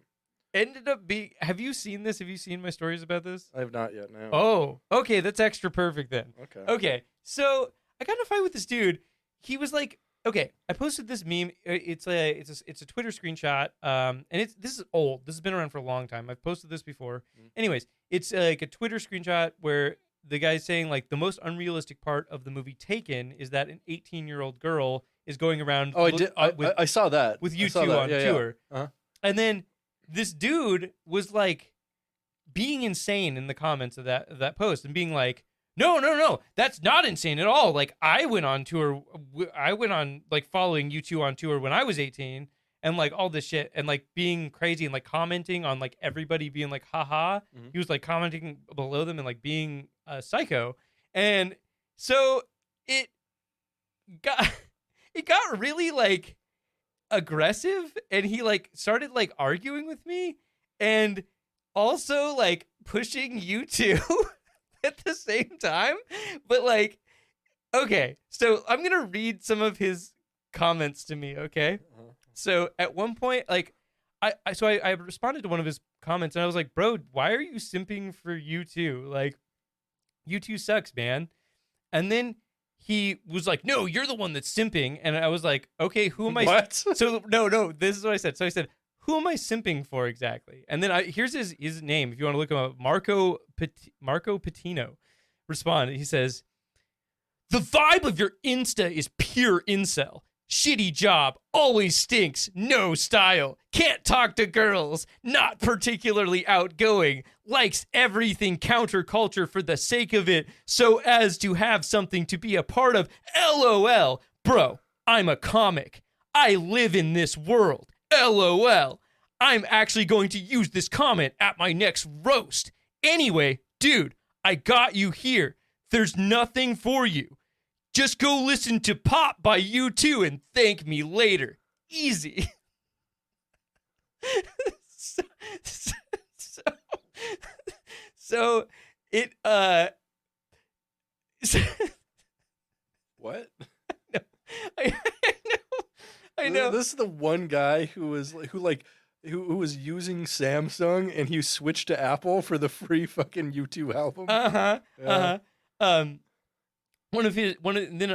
S1: Ended up being. Have you seen this? Have you seen my stories about this?
S2: I have not yet. No.
S1: Oh, okay. That's extra perfect then.
S2: Okay.
S1: Okay. So I got in a fight with this dude. He was like, okay, I posted this meme. It's a Twitter screenshot. And this is old. This has been around for a long time. I've posted this before. Anyways, it's like a Twitter screenshot where the guy's saying like the most unrealistic part of the movie Taken is that an 18-year-old girl is going around.
S2: Oh, I saw that
S1: with U2 on tour.
S2: Yeah. Uh-huh.
S1: And then this dude was like being insane in the comments of that post and being like, no, that's not insane at all. Like I went on tour. I went on like following U2 on tour when I was 18 and like all this shit and like being crazy and like commenting on like everybody being like, haha. Mm-hmm. He was like commenting below them and like being a psycho. And so it got really like aggressive and he like started like arguing with me and also like pushing U2 at the same time. But like, okay, so I'm gonna read some of his comments to me, okay? So at one point, like I responded to one of his comments and I was like, bro, why are you simping for U2? Like U2 sucks, man. And then he was like, no, you're the one that's simping. And I was like, okay, who am I?
S2: What?
S1: So no, this is what I said. So I said, who am I simping for exactly? And then here's his name. If you want to look him up, Marco Patino responded. He says, the vibe of your Insta is pure incel. Shitty job, always stinks, no style, can't talk to girls, not particularly outgoing, likes everything counterculture for the sake of it so as to have something to be a part of. LOL. Bro, I'm a comic. I live in this world. LOL. I'm actually going to use this comment at my next roast. Anyway, dude, I got you here. There's nothing for you. Just go listen to Pop by U2 and thank me later. Easy. So it
S2: What?
S1: I know.
S2: This is the one guy who was using Samsung and he switched to Apple for the free fucking U2 album.
S1: Then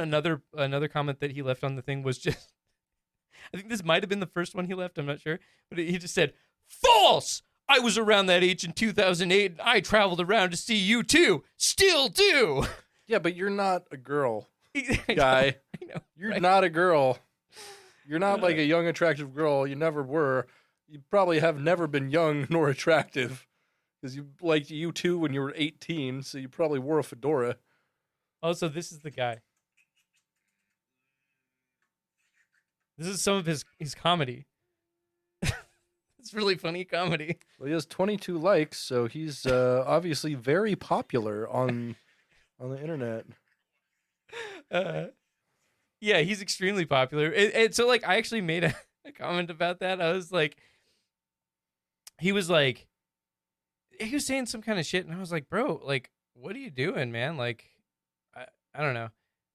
S1: another comment that he left on the thing was just, I think this might have been the first one he left, I'm not sure, but he just said, false! I was around that age in 2008 and I traveled around to see U2. Still do!
S2: Yeah, but you're not a girl, guy.
S1: I know.
S2: You're
S1: right?
S2: not a girl. You're not like a young, attractive girl. You never were. You probably have never been young nor attractive because you liked U2 when you were 18, so you probably wore a fedora.
S1: Also, this is the guy. This is some of his comedy. It's really funny comedy.
S2: Well, he has 22 likes, so he's obviously very popular on the internet.
S1: Yeah, he's extremely popular. And so, like, I actually made a comment about that. I was like, he was saying some kind of shit, and I was like, bro, like, what are you doing, man? Like, I don't know.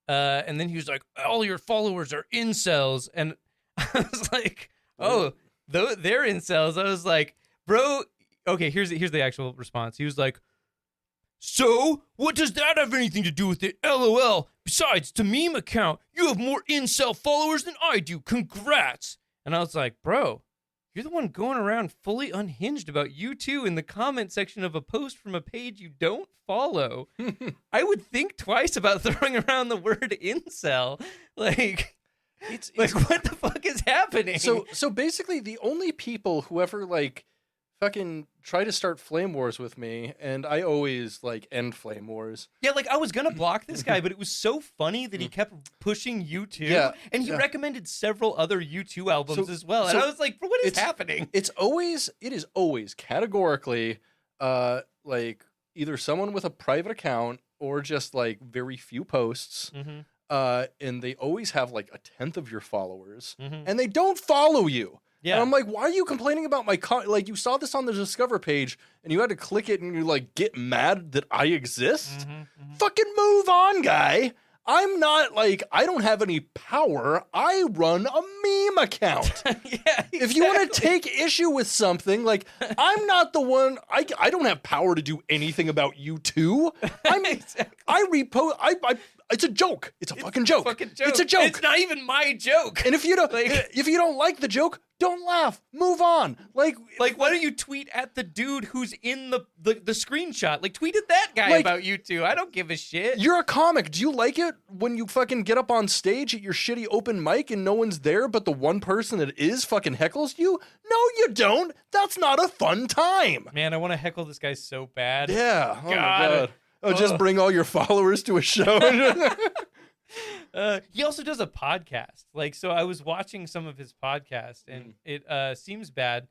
S1: And then he was like, all your followers are incels. And I was like, oh, they're incels. I was like, bro, okay, here's the actual response. He was like, so what does that have anything to do with it? LOL. Besides, it's a meme account. You have more incel followers than I do. Congrats. And I was like, bro, you're the one going around fully unhinged about U2 in the comment section of a post from a page you don't follow. I would think twice about throwing around the word incel. Like, it's what the fuck is happening?
S2: So basically, the only people who ever like fucking try to start flame wars with me, and I always like end flame wars.
S1: Yeah, like I was gonna block this guy, but it was so funny that he kept pushing U2.
S2: Yeah,
S1: and he recommended several other U2 albums as well. And I was like, what is happening?
S2: It is always categorically like either someone with a private account or just like very few posts. Mm-hmm. And they always have like 1/10 of your followers, and they don't follow you. Yeah. And I'm like, why are you complaining about my like, you saw this on the Discover page and you had to click it and you like get mad that I exist? Fucking move on, guy. I'm not like, I don't have any power. I run a meme account.
S1: Yeah, exactly.
S2: If you want to take issue with something, like, I'm not the one, I don't have power to do anything about you two.
S1: Exactly.
S2: I repost, It's a joke. It's a fucking joke. It's a joke.
S1: It's not even my joke.
S2: And if you don't like the joke, don't laugh. Move on. Like
S1: why don't you tweet at the dude who's in the screenshot? Like, tweet at that guy about you two. I don't give a shit.
S2: You're a comic. Do you like it when you fucking get up on stage at your shitty open mic and no one's there, but the one person that is fucking heckles you? No, you don't. That's not a fun time.
S1: Man, I want to heckle this guy so bad.
S2: Yeah. Oh,
S1: God.
S2: my God. Oh, just bring all your followers to a show.
S1: He also does a podcast. Like, so I was watching some of his podcast, and it seems bad,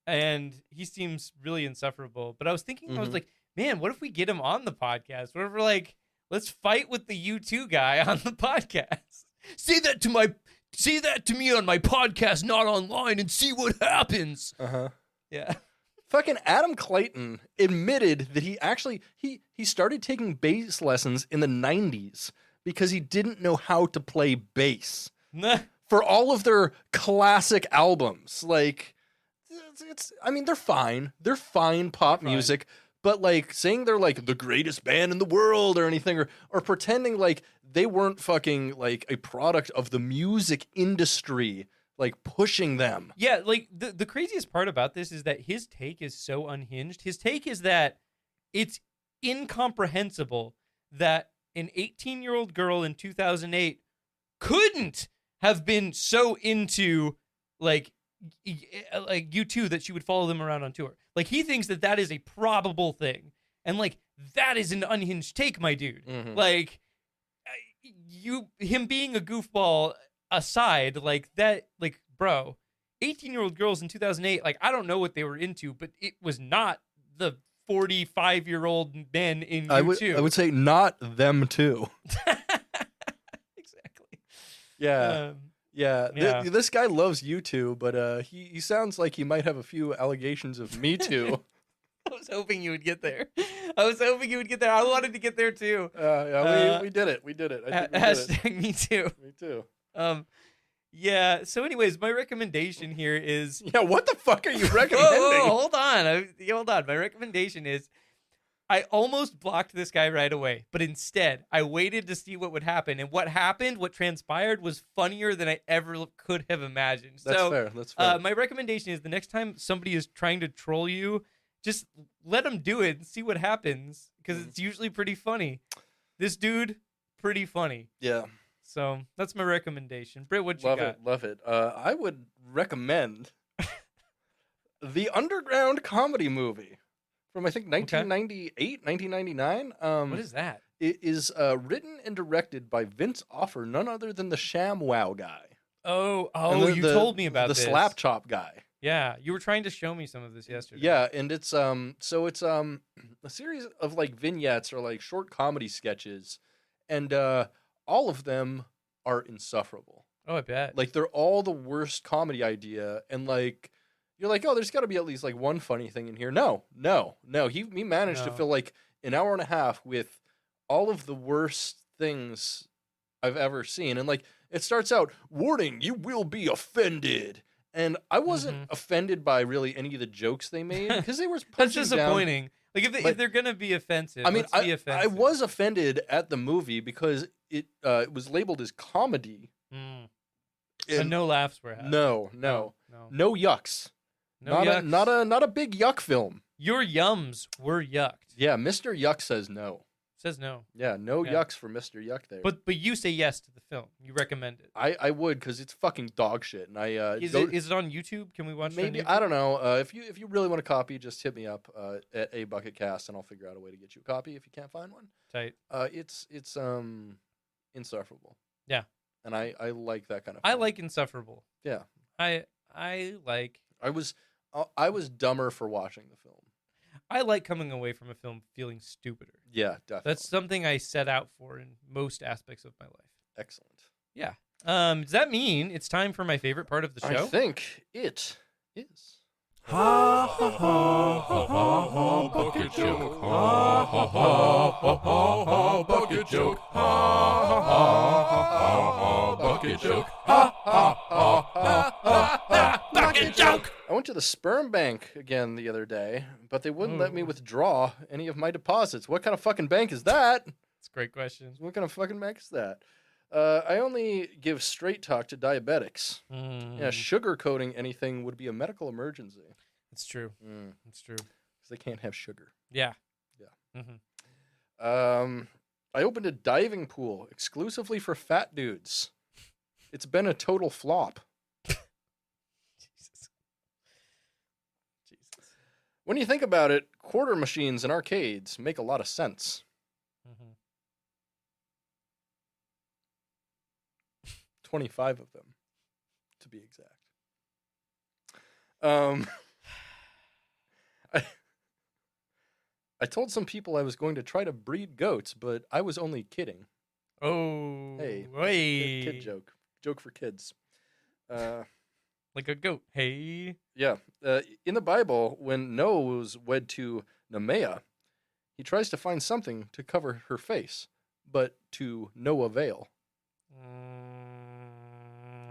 S1: and he seems really insufferable. But I was thinking, I was like, man, what if we get him on the podcast? What if we're like, let's fight with the U2 guy on the podcast? Say that to me on my podcast, not online, and see what happens. Yeah.
S2: Fucking Adam Clayton admitted that he actually he started taking bass lessons in the 90s because he didn't know how to play bass for all of their classic albums. Like, I mean, they're fine. They're fine pop music, but like saying they're like the greatest band in the world or anything, or pretending like they weren't fucking like a product of the music industry, like pushing them.
S1: Yeah, like the craziest part about this is that his take is so unhinged. His take is that it's incomprehensible that an 18-year-old girl in 2008 couldn't have been so into like U2 that she would follow them around on tour. Like, he thinks that is a probable thing, and like that is an unhinged take, my dude. Like, him being a goofball aside, like that, like, bro, 18-year-old girls in 2008, like, I don't know what they were into, but it was not the 45-year-old men in U2.
S2: I would say not them too.
S1: Exactly.
S2: Yeah. This guy loves U2, but he sounds like he might have a few allegations of Me Too.
S1: I was hoping you would get there. I wanted to get there too.
S2: We did it. I think we
S1: hashtag
S2: did it.
S1: Me Too.
S2: Me too.
S1: Yeah. So, anyways, my recommendation here is.
S2: Yeah. What the fuck are you recommending?
S1: Hold on. My recommendation is, I almost blocked this guy right away, but instead I waited to see what would happen, and what transpired was funnier than I ever could have imagined.
S2: That's fair.
S1: My recommendation is, the next time somebody is trying to troll you, just let them do it and see what happens, because it's usually pretty funny. This dude, pretty funny.
S2: Yeah.
S1: So that's my recommendation. Britt, what you got?
S2: Love it. I would recommend the Underground comedy movie from, I think, 1998, 1999.
S1: What is that?
S2: It is written and directed by Vince Offer, none other than the Shamwow guy.
S1: Oh, you told me about
S2: the
S1: this.
S2: Slap Chop guy.
S1: Yeah, you were trying to show me some of this yesterday.
S2: Yeah, and it's a series of like vignettes or like short comedy sketches, and all of them are insufferable.
S1: Oh, I bet.
S2: Like, they're all the worst comedy idea, and like you're like, oh, there's got to be at least like one funny thing in here. No. He managed to fill like an hour and a half with all of the worst things I've ever seen, and like it starts out, warning, you will be offended. And I wasn't offended by really any of the jokes they made, because they were
S1: That's disappointing. Like, if they're gonna be offensive,
S2: I mean,
S1: let's be offensive.
S2: I was offended at the movie because it was labeled as comedy.
S1: And no laughs were had.
S2: No yucks.
S1: Yucks.
S2: Not a big yuck film.
S1: Your yums were yucked.
S2: Yeah, Mr. Yuck says no.
S1: Says no.
S2: Yeah, no yucks for Mr. Yuck there.
S1: But you say yes to the film. You recommend it.
S2: I would, because it's fucking dog shit. And
S1: is it on YouTube? Can we watch
S2: maybe,
S1: it on YouTube?
S2: I don't know. If you really want a copy, just hit me up at a Bucketcast, and I'll figure out a way to get you a copy if you can't find one.
S1: Tight.
S2: It's insufferable.
S1: Yeah.
S2: And I like that kind of.
S1: I like insufferable.
S2: Yeah.
S1: I like.
S2: I was dumber for watching the film.
S1: I like coming away from a film feeling stupider.
S2: Yeah, definitely.
S1: That's something I set out for in most aspects of my life.
S2: Excellent.
S1: Yeah. Does that mean it's time for my favorite part of the show?
S2: I think it is.
S3: Ha ha ha ha ha ha bucket joke. Ha ha ha ha ha ha bucket joke. Ha ha ha ha ha bucket joke. Ha ha ha ha ha bucket joke.
S2: I went to the sperm bank again the other day, but they wouldn't let me withdraw any of my deposits. What kind of fucking bank is that?
S1: It's a great question.
S2: What kind of fucking mech is that? I only give straight talk to diabetics. Yeah, sugarcoating anything would be a medical emergency.
S1: It's true. It's true.
S2: Because they can't have sugar.
S1: Yeah.
S2: Yeah. I opened a diving pool exclusively for fat dudes. It's been a total flop.
S1: Jesus.
S2: When you think about it, quarter machines in arcades make a lot of sense. 25 of them, to be exact. I told some people I was going to try to breed goats, but I was only kidding.
S1: Oh.
S2: Hey. Kid joke. Joke for kids.
S1: Like a goat. Hey.
S2: Yeah. In the Bible, when Noah was wed to Nemea, he tries to find something to cover her face, but to no avail.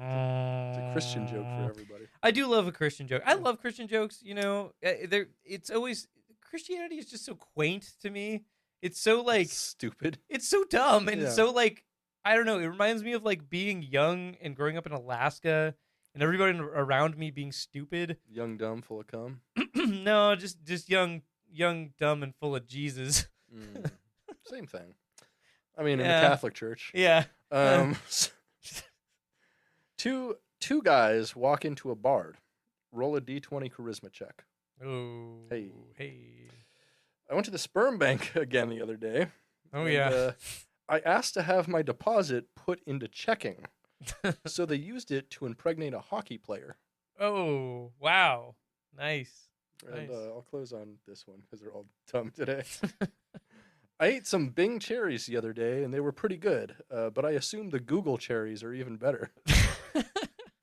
S2: It's a Christian joke for everybody.
S1: I do love a Christian joke. I love Christian jokes. You know, it's always Christianity is just so quaint to me. It's so like
S2: stupid.
S1: It's so dumb and it's so like I don't know. It reminds me of like being young and growing up in Alaska and everybody around me being stupid.
S2: Young, dumb, full of cum.
S1: No, just young, dumb, and full of Jesus.
S2: Same thing. I mean, in the Catholic Church.
S1: Yeah.
S2: Two guys walk into a bar. Roll a D20 charisma check.
S1: Oh.
S2: Hey.
S1: Hey.
S2: I went to the sperm bank again the other day.
S1: Oh, yeah.
S2: I asked to have my deposit put into checking. So they used it to impregnate a hockey player.
S1: Oh, wow. Nice.
S2: And I'll close on this one because they're all dumb today. I ate some Bing cherries the other day, and they were pretty good. But I assume the Google cherries are even better.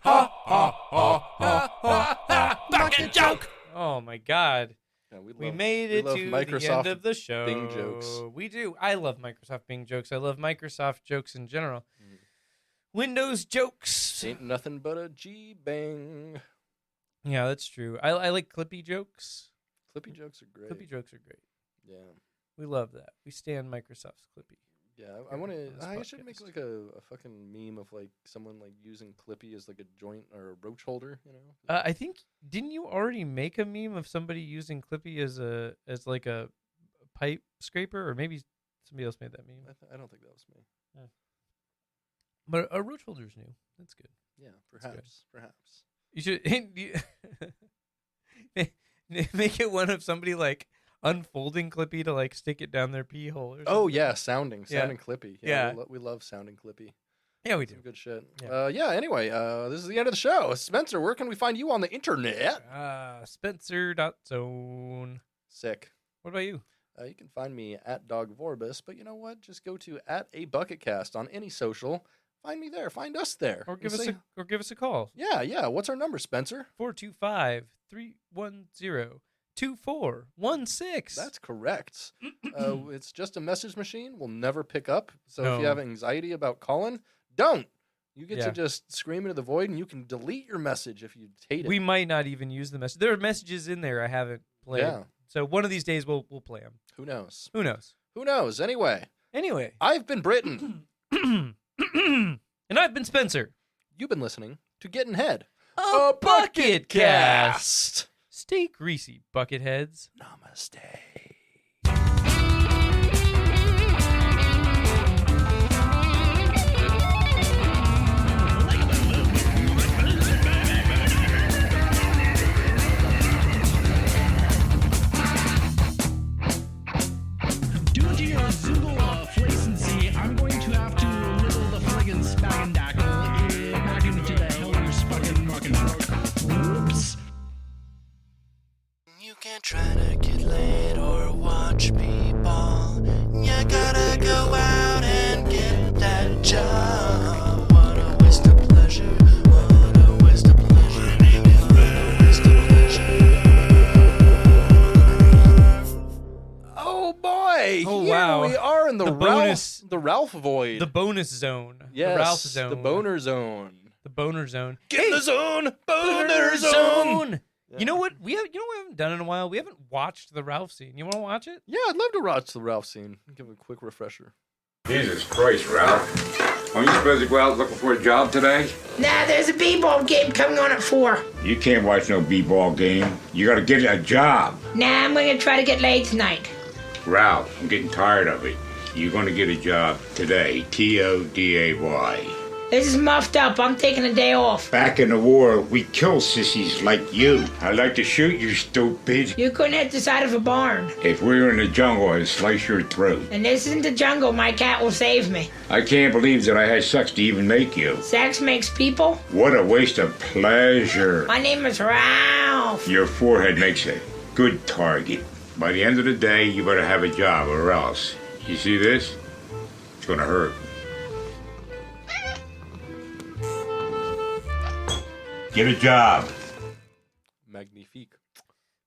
S3: Ha ha ha ha ha ha! Bucket joke.
S1: Oh my God.
S2: Yeah,
S1: we made it to
S2: Microsoft
S1: the end of the show.
S2: Bing jokes.
S1: We do. I love Microsoft Bing jokes. I love Microsoft jokes in general. Windows jokes.
S2: Ain't nothing but a G-bang.
S1: Yeah, that's true. I like Clippy jokes.
S2: Clippy jokes are great.
S1: Clippy jokes are great.
S2: Yeah.
S1: We love that. We stand Microsoft's Clippy.
S2: Yeah, I want to. I should make like a fucking meme of like someone like using Clippy as like a joint or a roach holder. You know.
S1: I think didn't you already make a meme of somebody using Clippy as like a pipe scraper, or maybe somebody else made that meme?
S2: I don't think that was me.
S1: Yeah. But a roach holder's new. That's good.
S2: Yeah, perhaps.
S1: You should make it one of somebody like unfolding Clippy to like stick it down their pee hole. Or something.
S2: Oh yeah, sounding Clippy.
S1: Yeah.
S2: We love sounding Clippy.
S1: Yeah, we do.
S2: Some good shit.
S1: Yeah.
S2: Anyway, this is the end of the show. Spencer, where can we find you on the internet?
S1: Spenser.zone.
S2: Sick.
S1: What about you?
S2: You can find me at Dog Vorbis, but you know what? Just go to @abucketcast on any social. Find me there. Find us there.
S1: Or give us a call.
S2: Yeah. What's our number, Spencer?
S1: 425-310-2416.
S2: That's correct. It's just a message machine. We'll never pick up. So
S1: No.
S2: if you have anxiety about calling, don't. You get to just scream into the void, and you can delete your message if you hate it.
S1: We might not even use the message. There are messages in there I haven't played.
S2: Yeah.
S1: So one of these days we'll play them.
S2: Who knows?
S1: Who knows?
S2: Anyway, I've been Britton.
S1: And I've been Spencer.
S2: You've been listening to Gettin' Head,
S1: A Bucketcast. Stay greasy, Bucketheads.
S2: Namaste.
S4: Due to your Google flacency, I'm going to have to nibble the friggin' spagendackle back into the hell you're spuckin' muckin'. Whoops.
S5: You can't try to get laid or watch people. You gotta go out and get that job. What a waste of pleasure. What a waste of pleasure. What a waste of pleasure.
S2: Oh boy!
S1: Oh,
S2: Here
S1: wow.
S2: we are in the
S1: bonus-
S2: Ralph void.
S1: The bonus zone.
S2: Yes,
S1: The Ralph zone.
S2: the boner zone.
S1: The boner zone.
S2: Get in the zone, boner zone.
S1: You know what? We haven't done in a while. We haven't watched the Ralph scene. You want to watch it?
S2: Yeah, I'd love to watch the Ralph scene. Give a quick refresher.
S6: Jesus Christ, Ralph. Aren't you supposed to go out looking for a job today?
S7: Nah, there's a b-ball game coming on at 4.
S6: You can't watch no b-ball game. You gotta get a job.
S7: Nah, I'm gonna try to get laid tonight.
S6: Ralph, I'm getting tired of it. You're gonna get a job today. Today.
S7: This is muffed up. I'm taking a day off.
S6: Back in the war, we kill sissies like you. I'd like to shoot you, stupid.
S7: You couldn't hit the side of a barn.
S6: If we were in the jungle, I'd slice your throat.
S7: And this isn't the jungle. My cat will save me.
S6: I can't believe that I had sex to even make you.
S7: Sex makes people?
S6: What a waste of pleasure.
S7: My name is Ralph.
S6: Your forehead makes a good target. By the end of the day, you better have a job or else. You see this? It's gonna hurt. Get a job.
S2: Magnifique.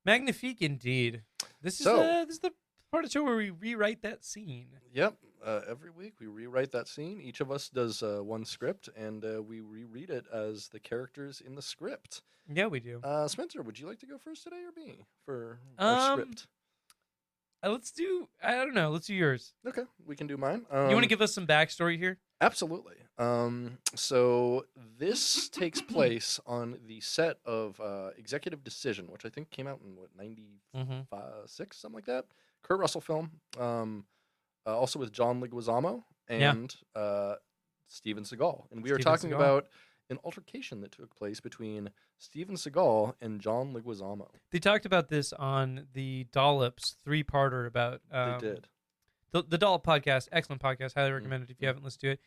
S1: Magnifique indeed. This is the part of the show where we rewrite that scene.
S2: Yep. Every week we rewrite that scene. Each of us does one script, and we reread it as the characters in the script.
S1: Yeah, we do.
S2: Spenser, would you like to go first today or me for our script?
S1: Let's do. I don't know. Let's do yours.
S2: Okay, we can do mine.
S1: You want to give us some backstory here?
S2: Absolutely. So this takes place on the set of Executive Decision, which I think came out in, 96, something like that? Kurt Russell film. Also with John Leguizamo and Steven Seagal. And we are talking about an altercation that took place between Steven Seagal and John Leguizamo.
S1: They talked about this on the Dollops 3-parter about...
S2: they did.
S1: The Dollop podcast, excellent podcast, highly recommended if you haven't listened to it.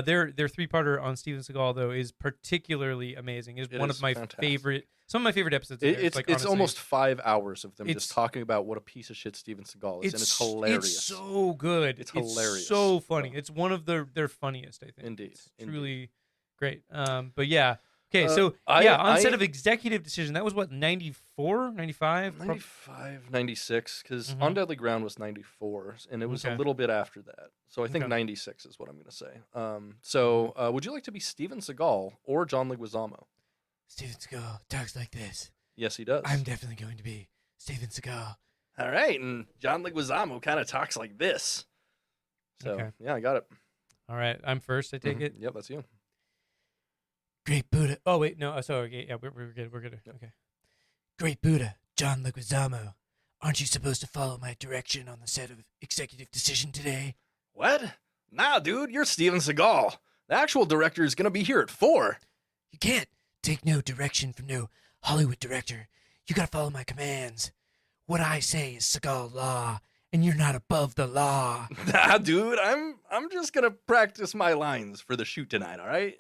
S1: Their 3-parter on Steven Seagal though is particularly amazing. It's one of my favorite, some of my favorite episodes.
S2: It's almost 5 hours of them just talking about what a piece of shit Steven Seagal is, and it's hilarious.
S1: It's so good.
S2: It's hilarious.
S1: It's so funny. It's one of their funniest, I think.
S2: Indeed,
S1: it's truly great. But yeah. Okay, so on set of Executive Decision, that was what, 94, 95?
S2: 95, 96, because On Deadly Ground was 94, and it was a little bit after that. So I think 96 is what I'm going to say. Would you like to be Steven Seagal or John Leguizamo?
S1: Steven Seagal talks like this.
S2: Yes, he does.
S1: I'm definitely going to be Steven Seagal.
S2: All right, and John Leguizamo kind of talks like this. So, yeah, I got it.
S1: All right, I'm first, I take it?
S2: Yep, that's you.
S1: Great Buddha. Oh, wait, no. Sorry. Okay, yeah, we're good. We're good. Okay. Great Buddha, John Leguizamo. Aren't you supposed to follow my direction on the set of Executive Decision today?
S2: What? Nah, dude, you're Steven Seagal. The actual director is going to be here at 4.
S1: You can't take no direction from no Hollywood director. You got to follow my commands. What I say is Seagal law, and you're not above the law.
S2: Nah, dude, I'm just going to practice my lines for the shoot tonight, all right?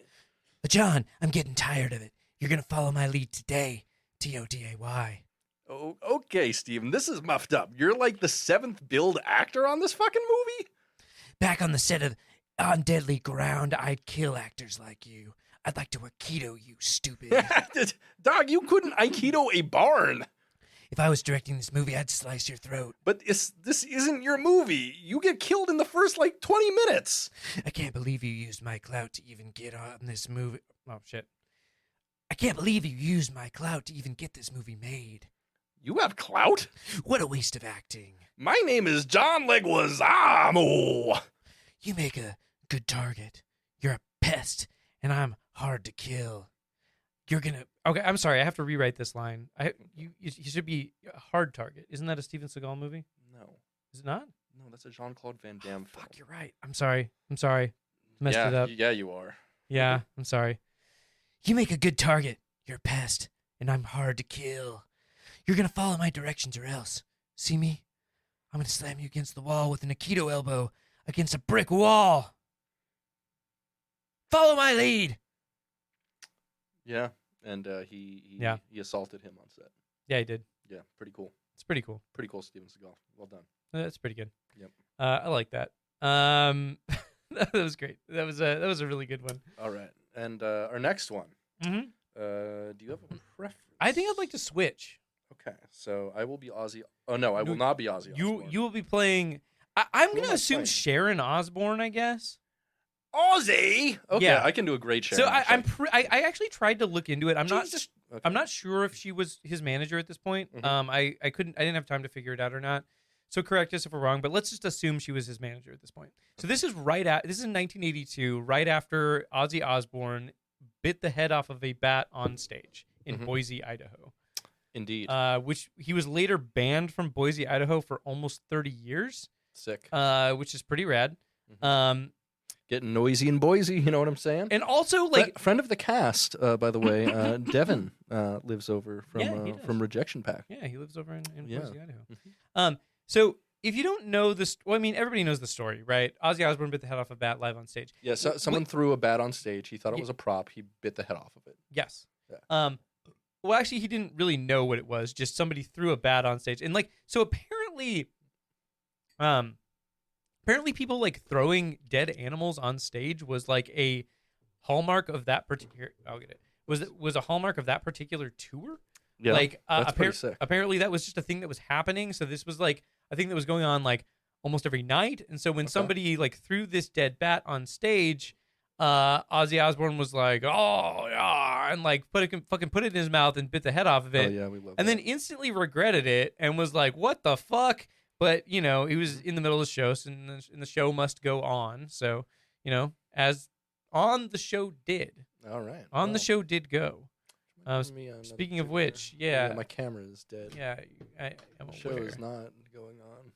S1: But John, I'm getting tired of it. You're going to follow my lead today. T-O-D-A-Y.
S2: Oh, okay, Steven, this is muffed up. You're like the 7th billed actor on this fucking movie?
S1: Back on the set of On Deadly Ground, I'd kill actors like you. I'd like to Aikido you, stupid.
S2: Dog, you couldn't Aikido a barn.
S1: If I was directing this movie, I'd slice your throat.
S2: But this isn't your movie. You get killed in the first, 20 minutes.
S1: I can't believe you used my clout to even get on this movie. Oh, shit. I can't believe you used my clout to even get this movie made.
S2: You have clout?
S1: What a waste of acting.
S2: My name is John Leguizamo.
S1: You make a good target. You're a pest, and I'm hard to kill. You're gonna... Okay, I'm sorry. I have to rewrite this line. You should be a hard target. Isn't that a Steven Seagal movie?
S2: No.
S1: Is it not?
S2: No, that's a Jean-Claude Van Damme film.
S1: Fuck, you're right. I'm sorry. Messed it up.
S2: Yeah, you are.
S1: Yeah, I'm sorry. You make a good target. You're a pest, and I'm hard to kill. You're gonna follow my directions or else. See me? I'm gonna slam you against the wall with an Aikido elbow against a brick wall. Follow my lead.
S2: Yeah, and he assaulted him on set.
S1: Yeah, he did.
S2: Yeah, pretty cool.
S1: It's pretty cool.
S2: Pretty cool, Steven Seagal. Well done.
S1: That's pretty good.
S2: Yep.
S1: I like that. That was great. That was a really good one.
S2: All right, and our next one.
S1: Mm-hmm.
S2: Do you have a preference?
S1: I think I'd like to switch.
S2: Okay, so I will be Ozzy. Oh no, I will not be Ozzy.
S1: You will be playing. I'm gonna assume Sharon Osbourne, I guess.
S2: Ozzy. Okay, yeah. I can do a great Sharon.
S1: So I actually tried to look into it. I'm not sure if she was his manager at this point.
S2: Mm-hmm.
S1: I didn't have time to figure it out or not. So correct us if we're wrong, but let's just assume she was his manager at this point. So this is in 1982, right after Ozzy Osbourne bit the head off of a bat on stage in Boise, Idaho.
S2: Indeed.
S1: Which he was later banned from Boise, Idaho for almost 30 years.
S2: Sick.
S1: Which is pretty rad.
S2: Getting noisy in Boise, you know what I'm saying?
S1: And also, like,
S2: friend of the cast, by the way, Devin lives over from Rejection Pack.
S1: Yeah, he lives over in Boise, Idaho.
S2: Mm-hmm.
S1: So if you don't know this, well, I mean, everybody knows the story, right? Ozzy Osbourne bit the head off a bat live on stage.
S2: Yeah, so someone threw a bat on stage. He thought it was a prop. He bit the head off of it.
S1: Yes.
S2: Yeah.
S1: Well, actually, he didn't really know what it was. Just somebody threw a bat on stage, and like, so apparently people like throwing dead animals on stage was like a hallmark of that particular. I'll get it. Was a hallmark of that particular tour.
S2: Yeah,
S1: like
S2: that's pretty sick.
S1: Apparently that was just a thing that was happening. So this was like a thing that was going on like almost every night. And so when somebody like threw this dead bat on stage, Ozzy Osbourne was like, "Oh yeah," and like put it in his mouth and bit the head off of it.
S2: Oh yeah, we love.
S1: And then instantly regretted it and was like, "What the fuck?" But you know, he was in the middle of the show, and the show must go on. So you know, as on the show did.
S2: All right.
S1: On the show did go. Speaking of which, yeah,
S2: my camera is dead.
S1: Yeah, I'm aware.
S2: The show is not going on.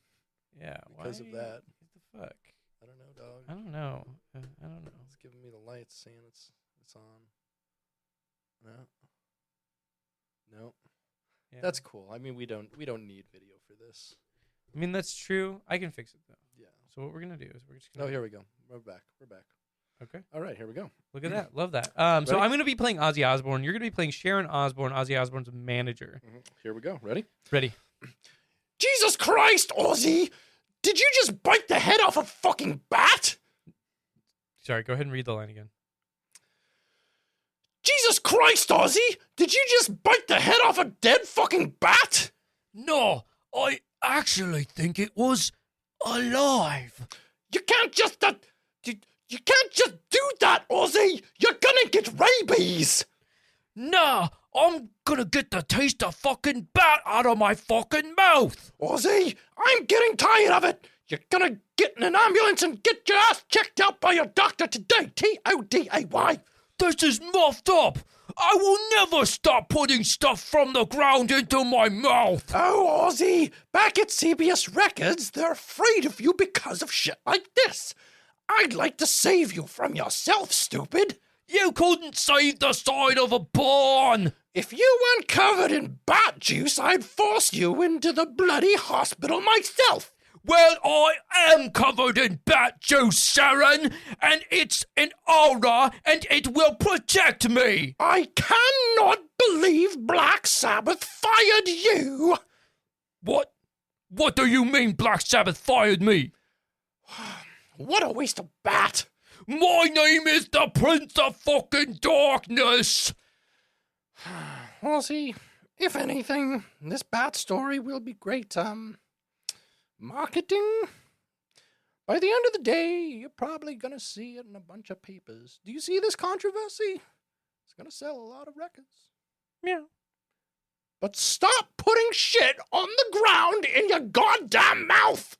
S1: Yeah,
S2: because of that.
S1: What the fuck?
S2: I don't know, dog.
S1: I don't know. I don't know.
S2: It's giving me the lights saying it's on. No.
S1: Yeah.
S2: That's cool. I mean, we don't need video for this.
S1: I mean, that's true. I can fix it though.
S2: Yeah.
S1: So what we're gonna do is we're just gonna.
S2: Oh, here we go. We're back.
S1: Okay.
S2: All right, here we go.
S1: Look at that. Love that. So I'm gonna be playing Ozzy Osbourne. You're gonna be playing Sharon Osbourne, Ozzy Osbourne's manager.
S2: Here we go. Ready?
S1: Ready.
S5: Jesus Christ, Ozzy! Did you just bite the head off a fucking bat?
S1: Sorry. Go ahead and read the line again.
S5: Jesus Christ, Ozzy! Did you just bite the head off a dead fucking bat?
S7: No, I actually think it was alive.
S5: You can't just you can't just do that, Ozzy! You're gonna get rabies!
S7: Nah, I'm gonna get the taste of fucking bat out of my fucking mouth.
S5: Ozzy, I'm getting tired of it! You're gonna get in an ambulance and get your ass checked out by your doctor today, T-O-D-A-Y!
S7: This is muffed up. I will never stop putting stuff from the ground into my mouth.
S5: Oh, Ozzy, back at CBS Records, they're afraid of you because of shit like this. I'd like to save you from yourself, stupid.
S7: You couldn't save the side of a barn.
S5: If you weren't covered in bat juice, I'd force you into the bloody hospital myself.
S7: Well, I am covered in bat juice, Sharon, and it's an aura, and it will protect me.
S5: I cannot believe Black Sabbath fired you.
S7: What? What do you mean Black Sabbath fired me?
S5: What a waste of bat.
S7: My name is the Prince of fucking Darkness.
S5: Ozzy, if anything, this bat story will be great, marketing. By the end of the day, you're probably gonna see it in a bunch of papers. Do you see this controversy? It's gonna sell a lot of records.
S1: Yeah.
S5: But stop putting shit on the ground in your goddamn mouth!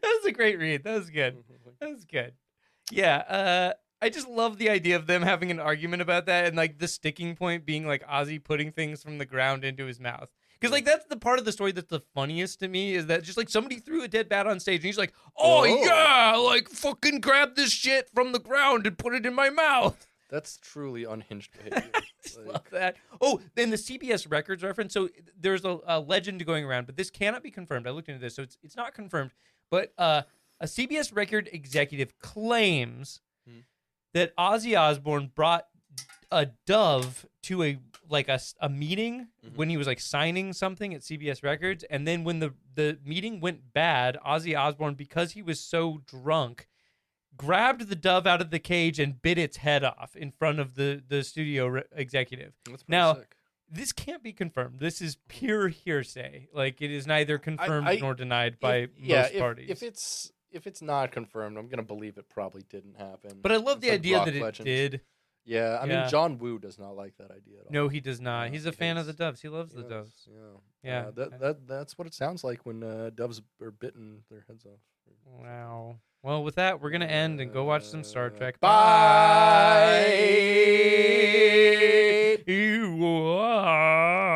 S1: That was a great read. That was good. That was good. Yeah, I just love the idea of them having an argument about that and like the sticking point being like Ozzy putting things from the ground into his mouth. Because like that's the part of the story that's the funniest to me is that just like somebody threw a dead bat on stage and he's like, oh yeah, like fucking grab this shit from the ground and put it in my mouth.
S2: That's truly unhinged behavior.
S1: I just love that. Oh, then the CBS Records reference. So there's a legend going around, but this cannot be confirmed. I looked into this, so it's not confirmed. But a CBS record executive claims that Ozzy Osbourne brought a dove to a meeting when he was like signing something at CBS Records, and then when the meeting went bad, Ozzy Osbourne, because he was so drunk, grabbed the dove out of the cage and bit its head off in front of the studio executive.
S2: That's pretty
S1: Now,
S2: sick.
S1: this can't be confirmed. This is pure hearsay. Like it is neither confirmed nor denied by most parties.
S2: If it's not confirmed, I'm gonna believe it probably didn't happen.
S1: But I love the
S2: It's a
S1: idea
S2: rock
S1: that it
S2: legend.
S1: did.
S2: Yeah, I
S1: Yeah.
S2: mean, John Woo does not like that idea at all.
S1: No, he does not.
S2: Yeah,
S1: He's a
S2: he
S1: fan of the
S2: hates-
S1: doves. He loves the
S2: Yes,
S1: doves.
S2: Yeah.
S1: Yeah.
S2: That's what it sounds like when doves are bitten their heads off.
S1: Wow. Well, with that, we're gonna end and go watch some Star Trek.
S2: Bye.
S1: You are.